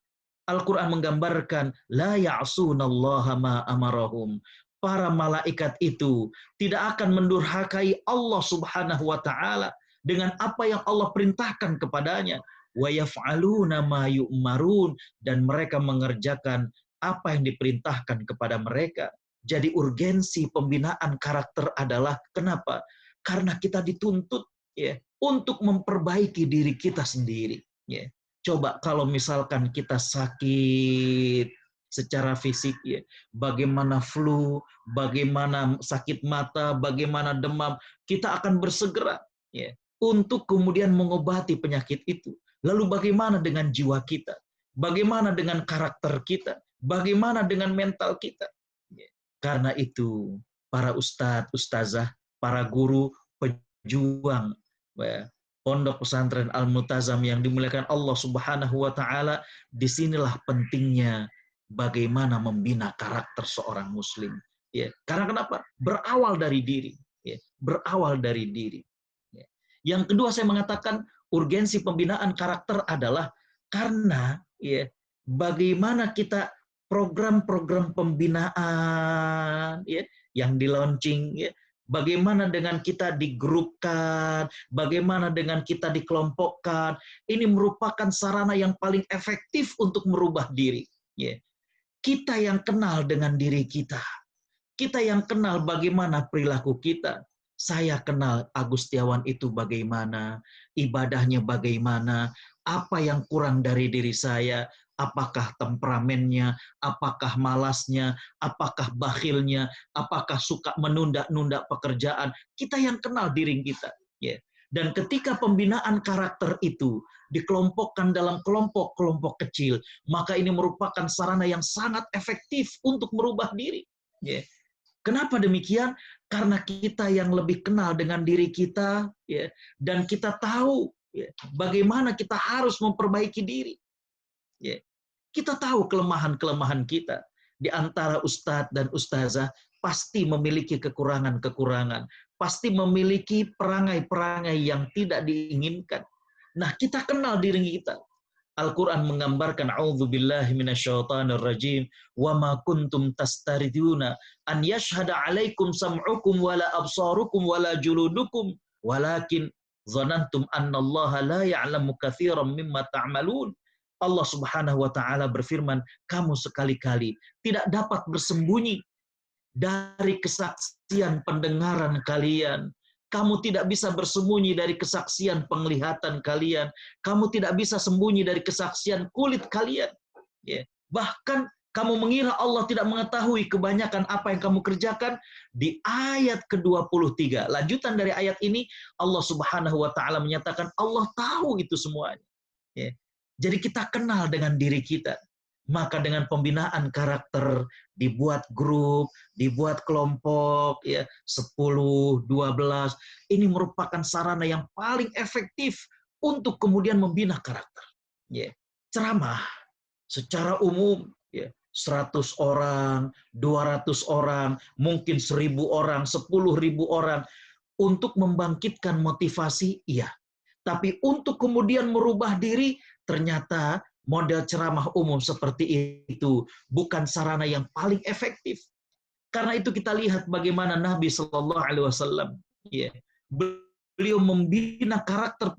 Al-Quran menggambarkan la ya'sunallaha ma amarahum. Para malaikat itu tidak akan mendurhakai Allah Subhanahu wa taala dengan apa yang Allah perintahkan kepadanya. Wa yaf'aluna ma yu'marun, dan mereka mengerjakan apa yang diperintahkan kepada mereka. Jadi urgensi pembinaan karakter adalah kenapa? Karena kita dituntut ya untuk memperbaiki diri kita sendiri. Ya. Coba kalau misalkan kita sakit secara fisik, ya, bagaimana flu, bagaimana sakit mata, bagaimana demam, kita akan bersegera, ya, untuk kemudian mengobati penyakit itu. Lalu bagaimana dengan jiwa kita? Bagaimana dengan karakter kita? Bagaimana dengan mental kita? Ya. Karena itu, para ustadz, ustazah, para guru, pejuang, ya, Pondok Pesantren Al-Multazam yang dimuliakan Allah Subhanahu wa taala, disinilah pentingnya bagaimana membina karakter seorang muslim. Ya, karena kenapa? Berawal dari diri, ya, berawal dari diri. Ya. Yang kedua saya mengatakan urgensi pembinaan karakter adalah karena, ya, bagaimana kita program-program pembinaan, ya, yang di launching, ya, bagaimana dengan kita digrupkan, bagaimana dengan kita dikelompokkan, ini merupakan sarana yang paling efektif untuk merubah diri. Ya. Kita yang kenal dengan diri kita, kita yang kenal bagaimana perilaku kita. Saya kenal Agus Setiawan itu bagaimana, ibadahnya bagaimana, apa yang kurang dari diri saya, apakah temperamennya, apakah malasnya, apakah bakhilnya, apakah suka menunda-nunda pekerjaan. Kita yang kenal diri kita. Ya. Dan ketika pembinaan karakter itu dikelompokkan dalam kelompok-kelompok kecil, maka ini merupakan sarana yang sangat efektif untuk merubah diri. Ya. Kenapa demikian? Karena kita yang lebih kenal dengan diri kita, ya, dan kita tahu, ya, bagaimana kita harus memperbaiki diri. Ya. Kita tahu kelemahan-kelemahan kita. Di antara ustadz dan ustazah pasti memiliki kekurangan-kekurangan, pasti memiliki perangai-perangai yang tidak diinginkan. Nah, kita kenal diri kita. Al-Quran menggambarkan a'udzubillahi minasyaitonirrajim wa ma kuntum tastariduna an yashhada 'alaikum sam'ukum wala absarukum wala juludukum walakin zanantum annallaha la ya'lamu katsiran mimma ta'malun. Allah Subhanahu wa taala berfirman, kamu sekali-kali tidak dapat bersembunyi dari kesaksian pendengaran kalian. Kamu tidak bisa bersembunyi dari kesaksian penglihatan kalian. Kamu tidak bisa sembunyi dari kesaksian kulit kalian. Ya. Bahkan kamu mengira Allah tidak mengetahui kebanyakan apa yang kamu kerjakan. Di ayat ke-23, lanjutan dari ayat ini, Allah Subhanahu wa taala menyatakan Allah tahu itu semuanya. Ya. Jadi kita kenal dengan diri kita. Maka dengan pembinaan karakter, dibuat grup, dibuat kelompok, ya, 10, 12, ini merupakan sarana yang paling efektif untuk kemudian membina karakter. Ya. Ceramah secara umum, ya, 100 orang, 200 orang, mungkin 1000 orang, 10.000 orang, untuk membangkitkan motivasi, iya. Tapi untuk kemudian merubah diri, ternyata model ceramah umum seperti itu bukan sarana yang paling efektif. Karena itu kita lihat bagaimana Nabi Shallallahu Alaihi Wasallam, ya, beliau membina karakter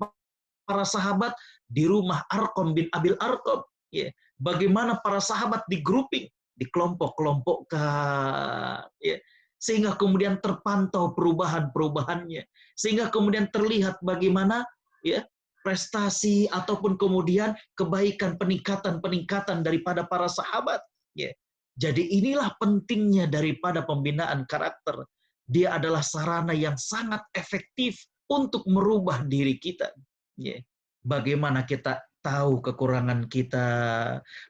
para sahabat di rumah Arqam bin Abil Arqam. Ya. Bagaimana para sahabat di grouping, di kelompok-kelompokkan, ya, sehingga kemudian terpantau perubahan-perubahannya, sehingga kemudian terlihat bagaimana, ya, prestasi ataupun kemudian kebaikan, peningkatan daripada para sahabat. Ya. Jadi inilah pentingnya daripada pembinaan karakter. Dia adalah sarana yang sangat efektif untuk merubah diri kita. Ya. Bagaimana kita tahu kekurangan kita,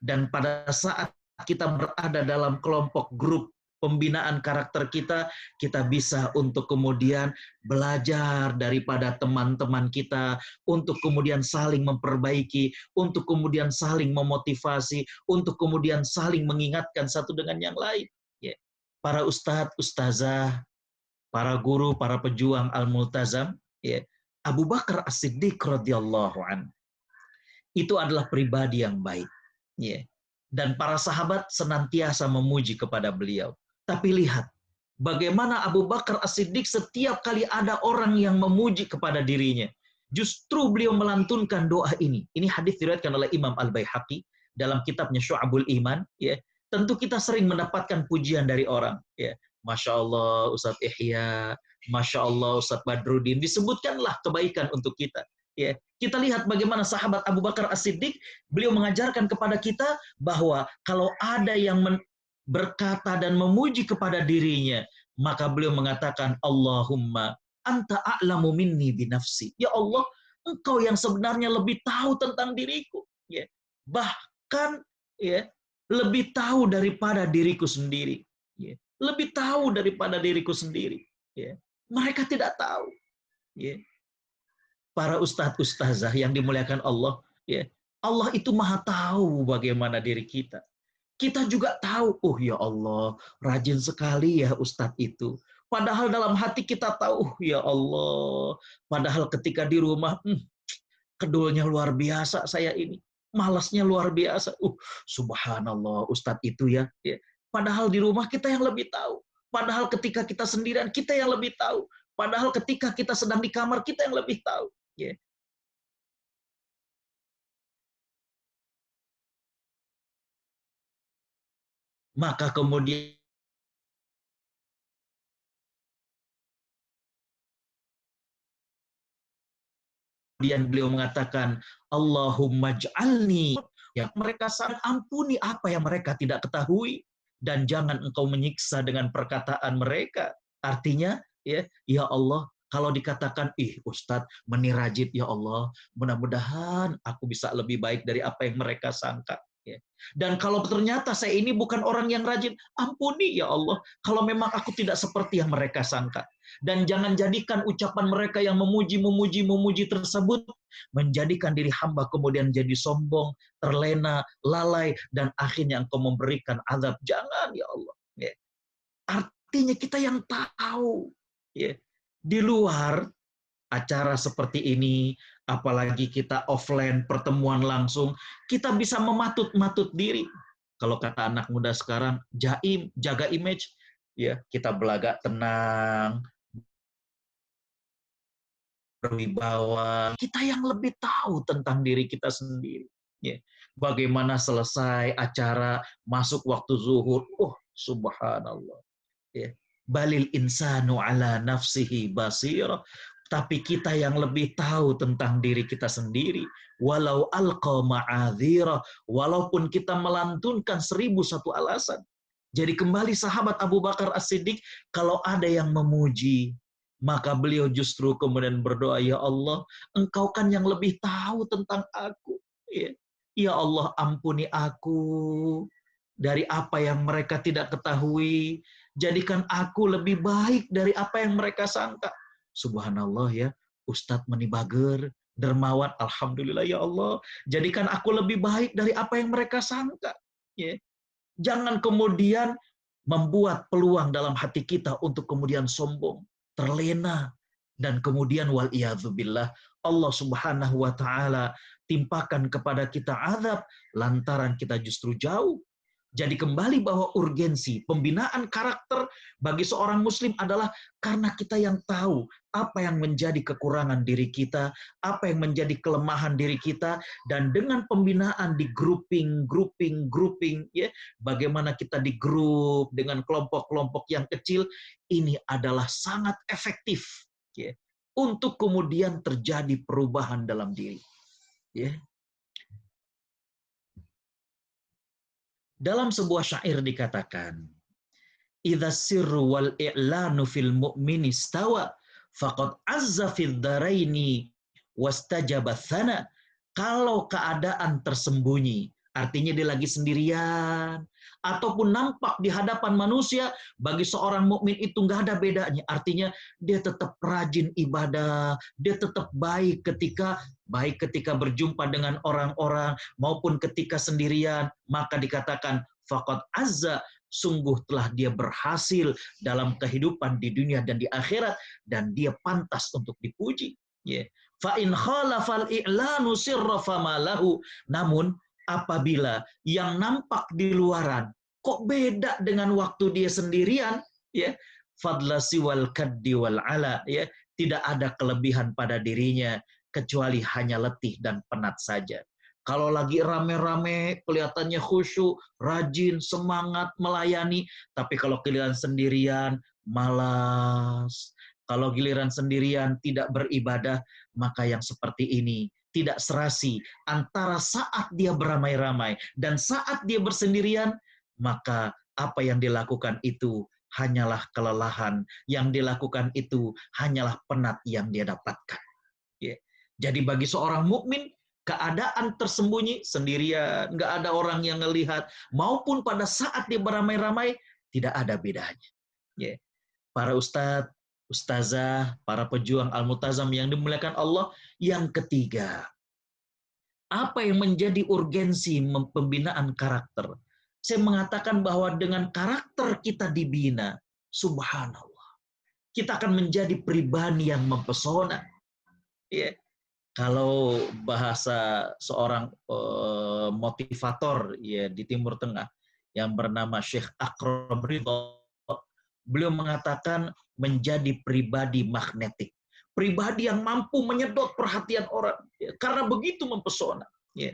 dan pada saat kita berada dalam kelompok grup pembinaan karakter kita, kita bisa untuk kemudian belajar daripada teman-teman kita, untuk kemudian saling memperbaiki, untuk kemudian saling memotivasi, untuk kemudian saling mengingatkan satu dengan yang lain. Ya. Para ustadz, ustazah, para guru, para pejuang Al-Multazam, ya, Abu Bakar As-Siddiq radhiyallahu anhu itu adalah pribadi yang baik. Ya. Dan para sahabat senantiasa memuji kepada beliau. Tapi lihat, bagaimana Abu Bakar As-Siddiq setiap kali ada orang yang memuji kepada dirinya, justru beliau melantunkan doa ini. Ini hadis diriwayatkan oleh Imam Al-Baihaqi dalam kitabnya Syu'abul Iman. Ya. Tentu kita sering mendapatkan pujian dari orang. Ya. Masya Allah Ustadz Ihya, Masya Allah Ustadz Badruddin, disebutkanlah kebaikan untuk kita. Ya, kita lihat bagaimana sahabat Abu Bakar As-Siddiq, beliau mengajarkan kepada kita bahwa kalau ada yang berkata dan memuji kepada dirinya, maka beliau mengatakan, Allahumma anta a'lamu minni binafsi. Ya Allah, engkau yang sebenarnya lebih tahu tentang diriku. Ya. Bahkan ya, lebih tahu daripada diriku sendiri. Ya. Lebih tahu daripada diriku sendiri. Ya. Mereka tidak tahu. Ya. Para ustadz ustazah yang dimuliakan Allah, ya, Allah itu maha tahu bagaimana diri kita. Kita juga tahu, oh ya Allah, rajin sekali ya ustadz itu. Padahal dalam hati kita tahu, ya Allah, padahal ketika di rumah, kedulnya luar biasa saya ini. Malasnya luar biasa. Subhanallah ustadz itu ya. Padahal di rumah kita yang lebih tahu. Padahal ketika kita sendirian, kita yang lebih tahu. Padahal ketika kita sedang di kamar, kita yang lebih tahu. Ya. Maka kemudian beliau mengatakan, Allahumma ja'alni, ya mereka sangat ampuni apa yang mereka tidak ketahui, dan jangan engkau menyiksa dengan perkataan mereka. Artinya, ya Allah, kalau dikatakan, Ustadz menirajit, ya Allah, mudah-mudahan aku bisa lebih baik dari apa yang mereka sangka. Ya. Dan kalau ternyata saya ini bukan orang yang rajin, ampuni ya Allah, kalau memang aku tidak seperti yang mereka sangka. Dan jangan jadikan ucapan mereka yang memuji tersebut menjadikan diri hamba kemudian jadi sombong, terlena, lalai, dan akhirnya engkau memberikan azab. Jangan ya Allah. Ya. Artinya kita yang tahu. Ya. Di luar acara seperti ini, apalagi kita offline, pertemuan langsung, kita bisa mematut-matut diri. Kalau kata anak muda sekarang, jaim, jaga image, ya kita belagak tenang, berwibawa. Kita yang lebih tahu tentang diri kita sendiri. Ya. Bagaimana selesai acara, masuk waktu zuhur, subhanallah. Ya. Balil insanu ala nafsihi basirah. Tapi kita yang lebih tahu tentang diri kita sendiri. Walau alqa ma'adhirah. Walaupun kita melantunkan 1001 alasan. Jadi kembali sahabat Abu Bakar As-Siddiq, kalau ada yang memuji, maka beliau justru kemudian berdoa, ya Allah, engkau kan yang lebih tahu tentang aku. Ya Allah, ampuni aku dari apa yang mereka tidak ketahui. Jadikan aku lebih baik dari apa yang mereka sangka. Subhanallah ya, Ustadz Manibager, dermawan, alhamdulillah ya Allah. Jadikan aku lebih baik dari apa yang mereka sangka. Ya. Jangan kemudian membuat peluang dalam hati kita untuk kemudian sombong, terlena, dan kemudian wal-iyadzubillah, Allah subhanahu wa ta'ala timpakan kepada kita azab lantaran kita justru jauh. Jadi kembali bahwa urgensi pembinaan karakter bagi seorang muslim adalah karena kita yang tahu apa yang menjadi kekurangan diri kita, apa yang menjadi kelemahan diri kita, dan dengan pembinaan di grouping, ya, bagaimana kita di grup dengan kelompok-kelompok yang kecil, ini adalah sangat efektif, ya, untuk kemudian terjadi perubahan dalam diri. Ya. Dalam sebuah syair dikatakan, idza sirru wal i'lanu fil mu'mini stawa faqad azza fid daraini wastajaba tsana. Kalau keadaan tersembunyi, artinya dia lagi sendirian, ataupun nampak di hadapan manusia, bagi seorang mukmin itu nggak ada bedanya. Artinya dia tetap rajin ibadah, dia tetap baik ketika berjumpa dengan orang-orang maupun ketika sendirian, maka dikatakan faqad azza, sungguh telah dia berhasil dalam kehidupan di dunia dan di akhirat, dan dia pantas untuk dipuji. Fa in khalafal i'lanu sirra famalahu. Namun apabila yang nampak di luaran kok beda dengan waktu dia sendirian, ya, fadla siwal kaddi wal ala, ya, tidak ada kelebihan pada dirinya kecuali hanya letih dan penat saja. Kalau lagi rame-rame kelihatannya khusyuk, rajin, semangat melayani, tapi kalau kalian sendirian malas, Kalau giliran sendirian tidak beribadah, maka yang seperti ini tidak serasi antara saat dia beramai-ramai dan saat dia bersendirian, maka apa yang dilakukan itu hanyalah kelelahan, yang dilakukan itu hanyalah penat yang dia dapatkan. Ya. Jadi bagi seorang mukmin, keadaan tersembunyi sendirian, nggak ada orang yang ngelihat, maupun pada saat dia beramai-ramai, tidak ada bedanya. Ya. Para ustadz, ustazah, para pejuang Al-Multazam yang dimuliakan Allah. Yang ketiga, apa yang menjadi urgensi pembinaan karakter? Saya mengatakan bahwa dengan karakter kita dibina, subhanallah, kita akan menjadi pribadi yang mempesona. Ya. Kalau bahasa seorang motivator ya di Timur Tengah yang bernama Syekh Akram Ridho, beliau mengatakan menjadi pribadi magnetik, pribadi yang mampu menyedot perhatian orang, ya, karena begitu mempesona. Ya.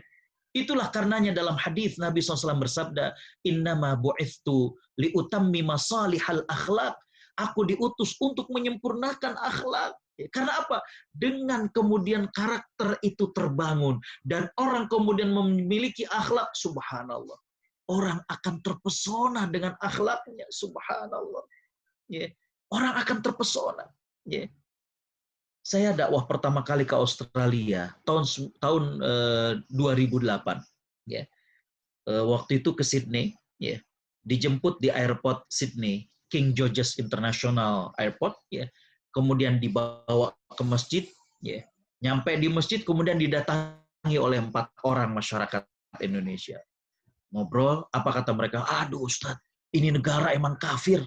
Itulah karenanya dalam hadis Nabi SAW bersabda, innama bu'ithtu liutammima salihal akhlak. Aku diutus untuk menyempurnakan akhlak. Ya, karena apa? Dengan kemudian karakter itu terbangun dan orang kemudian memiliki akhlak, subhanallah. Orang akan terpesona dengan akhlaknya, subhanallah. Ya. Orang akan terpesona. Ya. Saya dakwah pertama kali ke Australia tahun 2008. Ya. Waktu itu ke Sydney. Ya. Dijemput di airport Sydney, King George's International Airport. Ya. Kemudian dibawa ke masjid. Ya. Nyampe di masjid, kemudian didatangi oleh 4 orang masyarakat Indonesia. Ngobrol, apa kata mereka? Aduh Ustadz, ini negara emang kafir.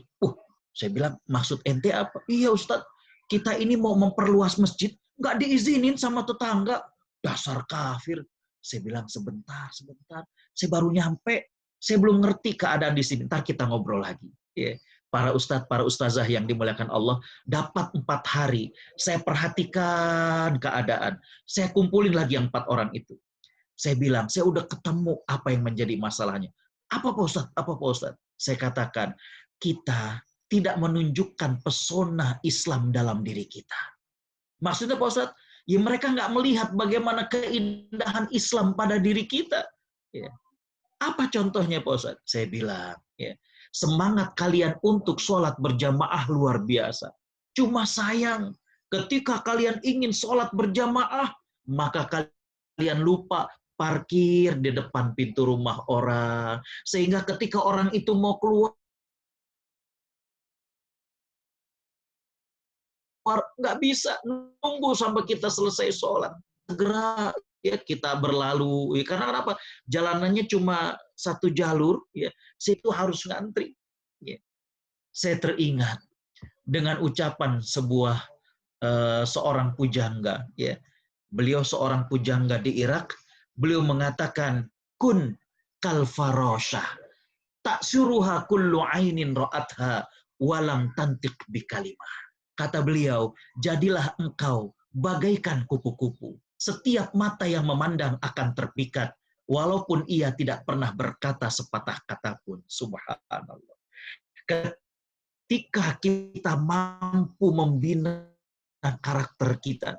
Saya bilang, maksud ente apa? Iya Ustadz, kita ini mau memperluas masjid, nggak diizinin sama tetangga. Dasar kafir. Saya bilang, sebentar. Saya baru nyampe. Saya belum ngerti keadaan di sini. Ntar kita ngobrol lagi. Ya. Para ustadz, para ustazah yang dimuliakan Allah, dapat 4 hari. Saya perhatikan keadaan. Saya kumpulin lagi yang 4 orang itu. Saya bilang, saya udah ketemu apa yang menjadi masalahnya. Apa Pak Ustadz? Apa Pak Ustadz? Saya katakan, kita tidak menunjukkan pesona Islam dalam diri kita. Maksudnya Pak Ustadz, ya mereka nggak melihat bagaimana keindahan Islam pada diri kita. Ya. Apa contohnya Pak Ustadz? Saya bilang, ya, semangat kalian untuk sholat berjamaah luar biasa. Cuma sayang, ketika kalian ingin sholat berjamaah, maka kalian lupa parkir di depan pintu rumah orang. Sehingga ketika orang itu mau keluar, nggak bisa nunggu sampai kita selesai sholat. Segera ya kita berlalu. Ya, karena kenapa? Jalanannya cuma 1 jalur. Ya, situ harus ngantri. Ya. Saya teringat dengan ucapan seorang pujangga. Ya. Beliau seorang pujangga di Irak. Beliau mengatakan, kun kal farosyah, tak suruha kullu ainin ra'atha walam tantiq bi kalimah. Kata beliau, jadilah engkau bagaikan kupu-kupu. Setiap mata yang memandang akan terpikat, walaupun ia tidak pernah berkata sepatah kata pun. Subhanallah. Ketika kita mampu membina karakter kita,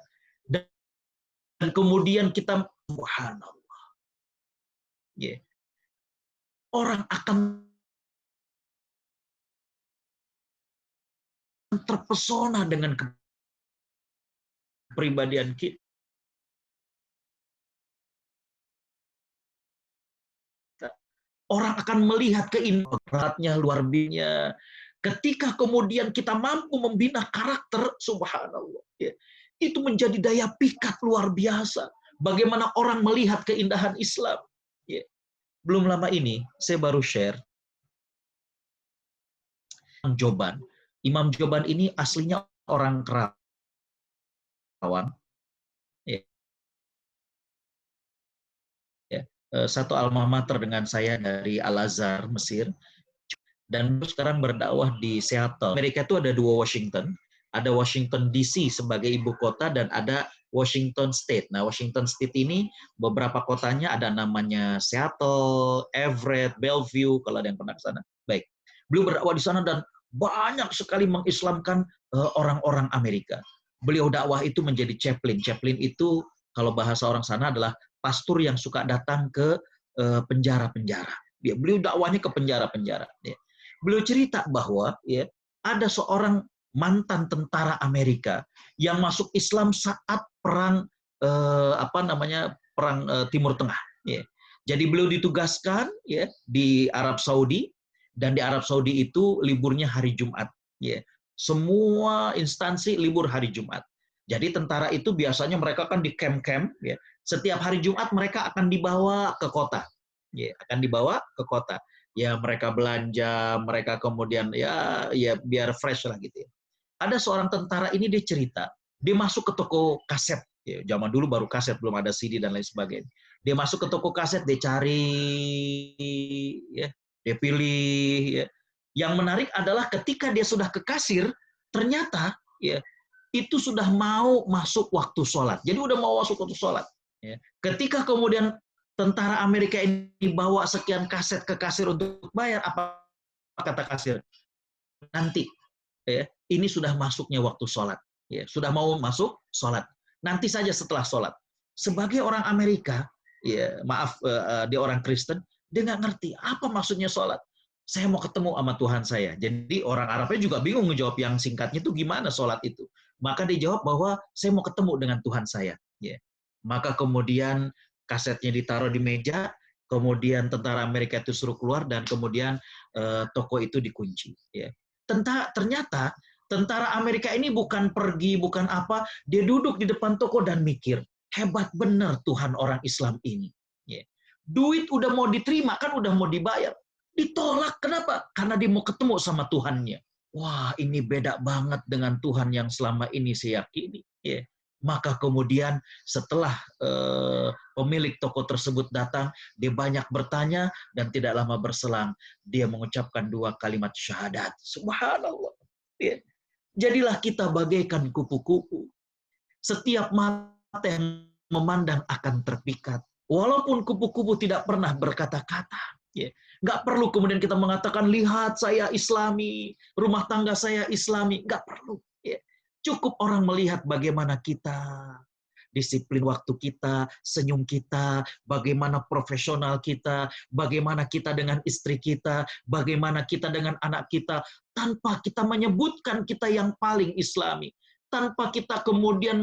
dan kemudian kita, subhanallah. Yeah. Orang akan terpesona dengan kepribadian kita. Orang akan melihat keindahannya luar biasa. Ketika kemudian kita mampu membina karakter, subhanallah. Ya, itu menjadi daya pikat luar biasa. Bagaimana orang melihat keindahan Islam. Ya. Belum lama ini, saya baru share. Joban. Imam Joban ini aslinya orang Kerawang. Ya. Ya. Satu alma mater dengan saya dari Al-Azhar, Mesir. Dan sekarang berdakwah di Seattle. Amerika itu ada 2 Washington. Ada Washington DC sebagai ibu kota dan ada Washington State. Nah, Washington State ini beberapa kotanya ada namanya Seattle, Everett, Bellevue, kalau ada yang pernah ke sana. Baik. Beliau berdakwah di sana dan banyak sekali mengislamkan orang-orang Amerika. Beliau dakwah itu menjadi chaplain. Chaplain itu kalau bahasa orang sana adalah pastor yang suka datang ke penjara-penjara. Beliau dakwahnya ke penjara-penjara. Ya. Beliau cerita bahwa ya ada seorang mantan tentara Amerika yang masuk Islam saat perang perang Timur Tengah. Ya. Jadi beliau ditugaskan ya di Arab Saudi, dan di Arab Saudi itu liburnya hari Jumat. Ya. Semua instansi libur hari Jumat. Jadi tentara itu biasanya mereka kan di camp-camp. Ya. Setiap hari Jumat mereka akan dibawa ke kota. Ya, akan dibawa ke kota. Ya mereka belanja, mereka kemudian ya biar fresh lah gitu ya. Ada seorang tentara ini dia cerita, dia masuk ke toko kaset. Ya, zaman dulu baru kaset, belum ada CD dan lain sebagainya. Dia masuk ke toko kaset, dia cari, ya, dia pilih. Ya. Yang menarik adalah ketika dia sudah ke kasir, ternyata ya itu sudah mau masuk waktu sholat. Jadi udah mau masuk waktu sholat. Ya. Ketika kemudian tentara Amerika ini bawa sekian kaset ke kasir untuk bayar, apa kata kasir? Nanti, ya, ini sudah masuknya waktu sholat. Ya, sudah mau masuk sholat. Nanti saja setelah sholat. Sebagai orang Amerika, ya maaf, dia orang Kristen, dia nggak ngerti apa maksudnya sholat. Saya mau ketemu sama Tuhan saya. Jadi orang Arabnya juga bingung ngejawab yang singkatnya itu gimana sholat itu. Maka dia jawab bahwa saya mau ketemu dengan Tuhan saya. Ya. Maka kemudian kasetnya ditaruh di meja, kemudian tentara Amerika itu suruh keluar, dan kemudian toko itu dikunci. Ya. Ternyata tentara Amerika ini bukan pergi, bukan apa, dia duduk di depan toko dan mikir, hebat bener Tuhan orang Islam ini. Ya. Duit udah mau diterima, kan udah mau dibayar. Ditolak, kenapa? Karena dia mau ketemu sama Tuhannya. Wah, ini beda banget dengan Tuhan yang selama ini saya yakini. Ya. Maka kemudian setelah pemilik toko tersebut datang, dia banyak bertanya dan tidak lama berselang dia mengucapkan 2 kalimat syahadat. Subhanallah. Ya. Jadilah kita bagaikan kupu-kupu. Setiap mata yang memandang akan terpikat. Walaupun kupu-kupu tidak pernah berkata-kata. Ya. Nggak perlu kemudian kita mengatakan, lihat saya Islami, rumah tangga saya Islami. Nggak perlu. Ya. Cukup orang melihat bagaimana kita, disiplin waktu kita, senyum kita, bagaimana profesional kita, bagaimana kita dengan istri kita, bagaimana kita dengan anak kita, tanpa kita menyebutkan kita yang paling Islami, tanpa kita kemudian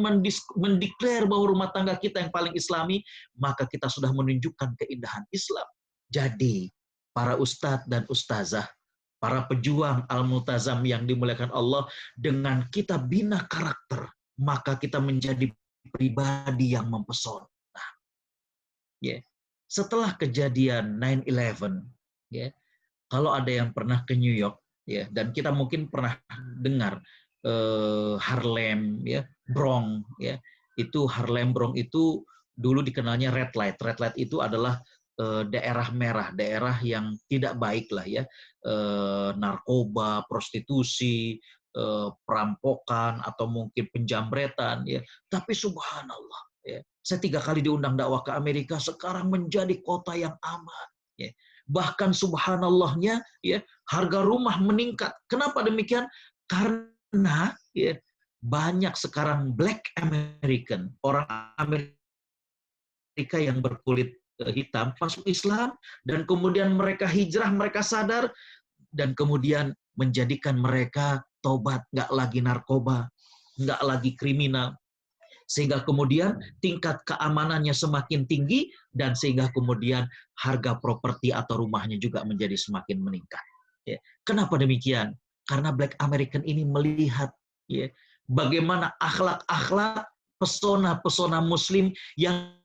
mendeklar bahwa rumah tangga kita yang paling Islami, maka kita sudah menunjukkan keindahan Islam. Jadi, para ustadz dan ustazah, para pejuang al-multazam yang dimuliakan Allah, dengan kita bina karakter, maka kita menjadi pribadi yang mempesona. Ya. Setelah kejadian 9/11, ya, kalau ada yang pernah ke New York, ya, dan kita mungkin pernah dengar Harlem, ya, Bronx, ya, itu Harlem Bronx itu dulu dikenalnya red light. Red light itu adalah daerah merah, daerah yang tidak baik lah ya, narkoba, prostitusi, perampokan atau mungkin penjambretan ya. Tapi subhanallah ya, saya 3 kali diundang dakwah ke Amerika, sekarang menjadi kota yang aman ya. Bahkan subhanallahnya ya, harga rumah meningkat. Kenapa demikian? Karena ya, banyak sekarang Black American, orang Amerika yang berkulit hitam masuk Islam, dan kemudian mereka hijrah, mereka sadar, dan kemudian menjadikan mereka tobat, nggak lagi narkoba, nggak lagi kriminal, sehingga kemudian tingkat keamanannya semakin tinggi, dan sehingga kemudian harga properti atau rumahnya juga menjadi semakin meningkat. Ya. Kenapa demikian? Karena Black American ini melihat ya, bagaimana akhlak-akhlak, pesona-pesona Muslim yang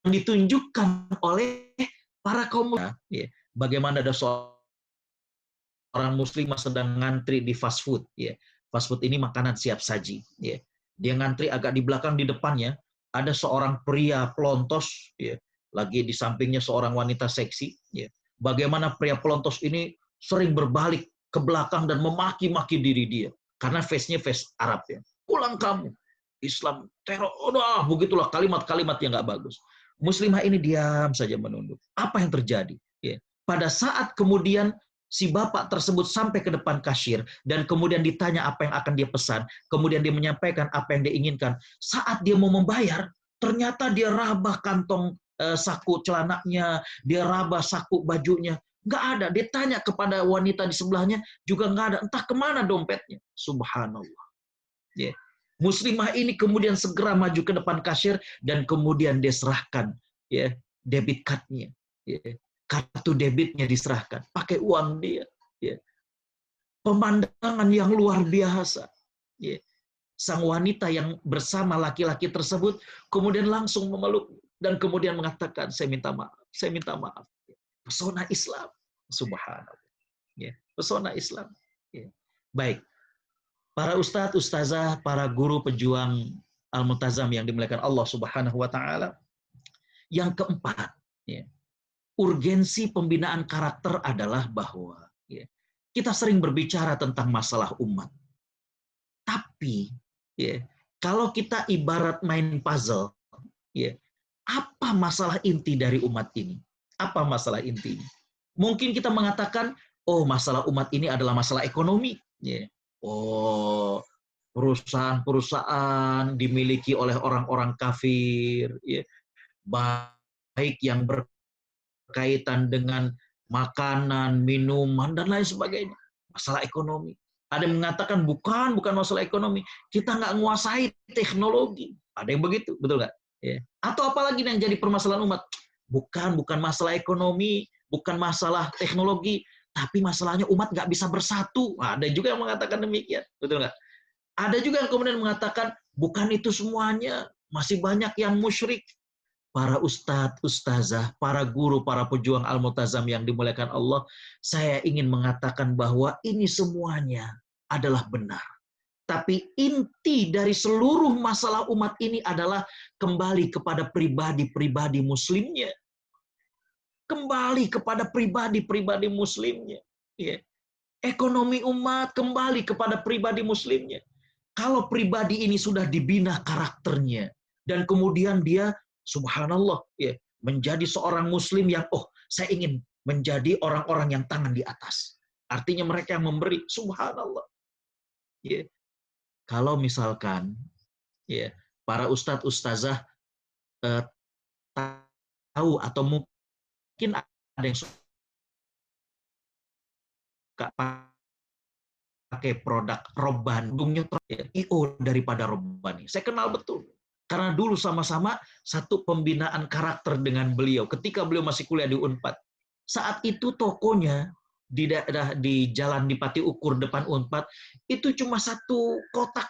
ditunjukkan oleh para kaum ya. Bagaimana ada seorang muslimah sedang ngantri di fast food ya. Fast food ini makanan siap saji ya. Dia ngantri agak di belakang, di depannya ada seorang pria pelontos ya, lagi di sampingnya seorang wanita seksi ya. Bagaimana pria pelontos ini sering berbalik ke belakang dan memaki-maki diri dia karena face-nya face Arab ya. Pulang kamu, Islam teror, udah begitulah kalimat-kalimat yang nggak bagus. Muslimah ini diam saja menunduk. Apa yang terjadi? Ya. Pada saat kemudian si bapak tersebut sampai ke depan kasir dan kemudian ditanya apa yang akan dia pesan, kemudian dia menyampaikan apa yang dia inginkan. Saat dia mau membayar, ternyata dia rabah kantong saku celananya, dia rabah saku bajunya. Nggak ada. Dia tanya kepada wanita di sebelahnya, juga nggak ada. Entah kemana dompetnya. Subhanallah. Ya. Muslimah ini kemudian segera maju ke depan kasir dan kemudian dia serahkan ya debit card-nya. Ya. Kartu debitnya diserahkan, pakai uang dia. Ya. Pemandangan yang luar biasa. Ya. Sang wanita yang bersama laki-laki tersebut kemudian langsung memeluk dan kemudian mengatakan, saya minta maaf, saya minta maaf. Pesona Islam, subhanallah. Ya. Pesona Islam. Ya. Baik, para ustadz, ustazah, para guru pejuang Al-Multazam yang dimuliakan Allah Subhanahu wa taala. Yang keempat, ya, urgensi pembinaan karakter adalah bahwa ya, kita sering berbicara tentang masalah umat. Tapi ya, kalau kita ibarat main puzzle, ya, apa masalah inti dari umat ini? Apa masalah intinya? Mungkin kita mengatakan, oh masalah umat ini adalah masalah ekonomi. Ya. Oh, perusahaan-perusahaan dimiliki oleh orang-orang kafir, ya. Baik yang berkaitan dengan makanan, minuman, dan lain sebagainya. Masalah ekonomi. Ada yang mengatakan bukan masalah ekonomi. Kita nggak menguasai teknologi. Ada yang begitu, betul nggak? Ya. Atau apalagi yang jadi permasalahan umat? Bukan masalah ekonomi, bukan masalah teknologi, tapi masalahnya umat nggak bisa bersatu. Ada juga yang mengatakan demikian, betul nggak? Ada juga yang kemudian mengatakan bukan itu semuanya, masih banyak yang musyrik. Para ustadz, ustazah, para guru, para pejuang Al-Multazam yang dimuliakan Allah, saya ingin mengatakan bahwa ini semuanya adalah benar. Tapi inti dari seluruh masalah umat ini adalah kembali kepada pribadi-pribadi muslimnya. Kembali kepada pribadi-pribadi muslimnya. Ya. Ekonomi umat kembali kepada pribadi muslimnya. Kalau pribadi ini sudah dibina karakternya, dan kemudian dia subhanallah, ya, menjadi seorang muslim yang, saya ingin menjadi orang-orang yang tangan di atas. Artinya mereka yang memberi, subhanallah. Ya. Kalau misalkan, ya, para ustadz, ustazah tahu atau mungkin ada yang suka pakai produk Robbani, IO daripada Robbani. Saya kenal betul. Karena dulu sama-sama satu pembinaan karakter dengan beliau ketika beliau masih kuliah di Unpad. Saat itu tokonya di daerah di Jalan Dipati Ukur depan Unpad itu cuma satu kotak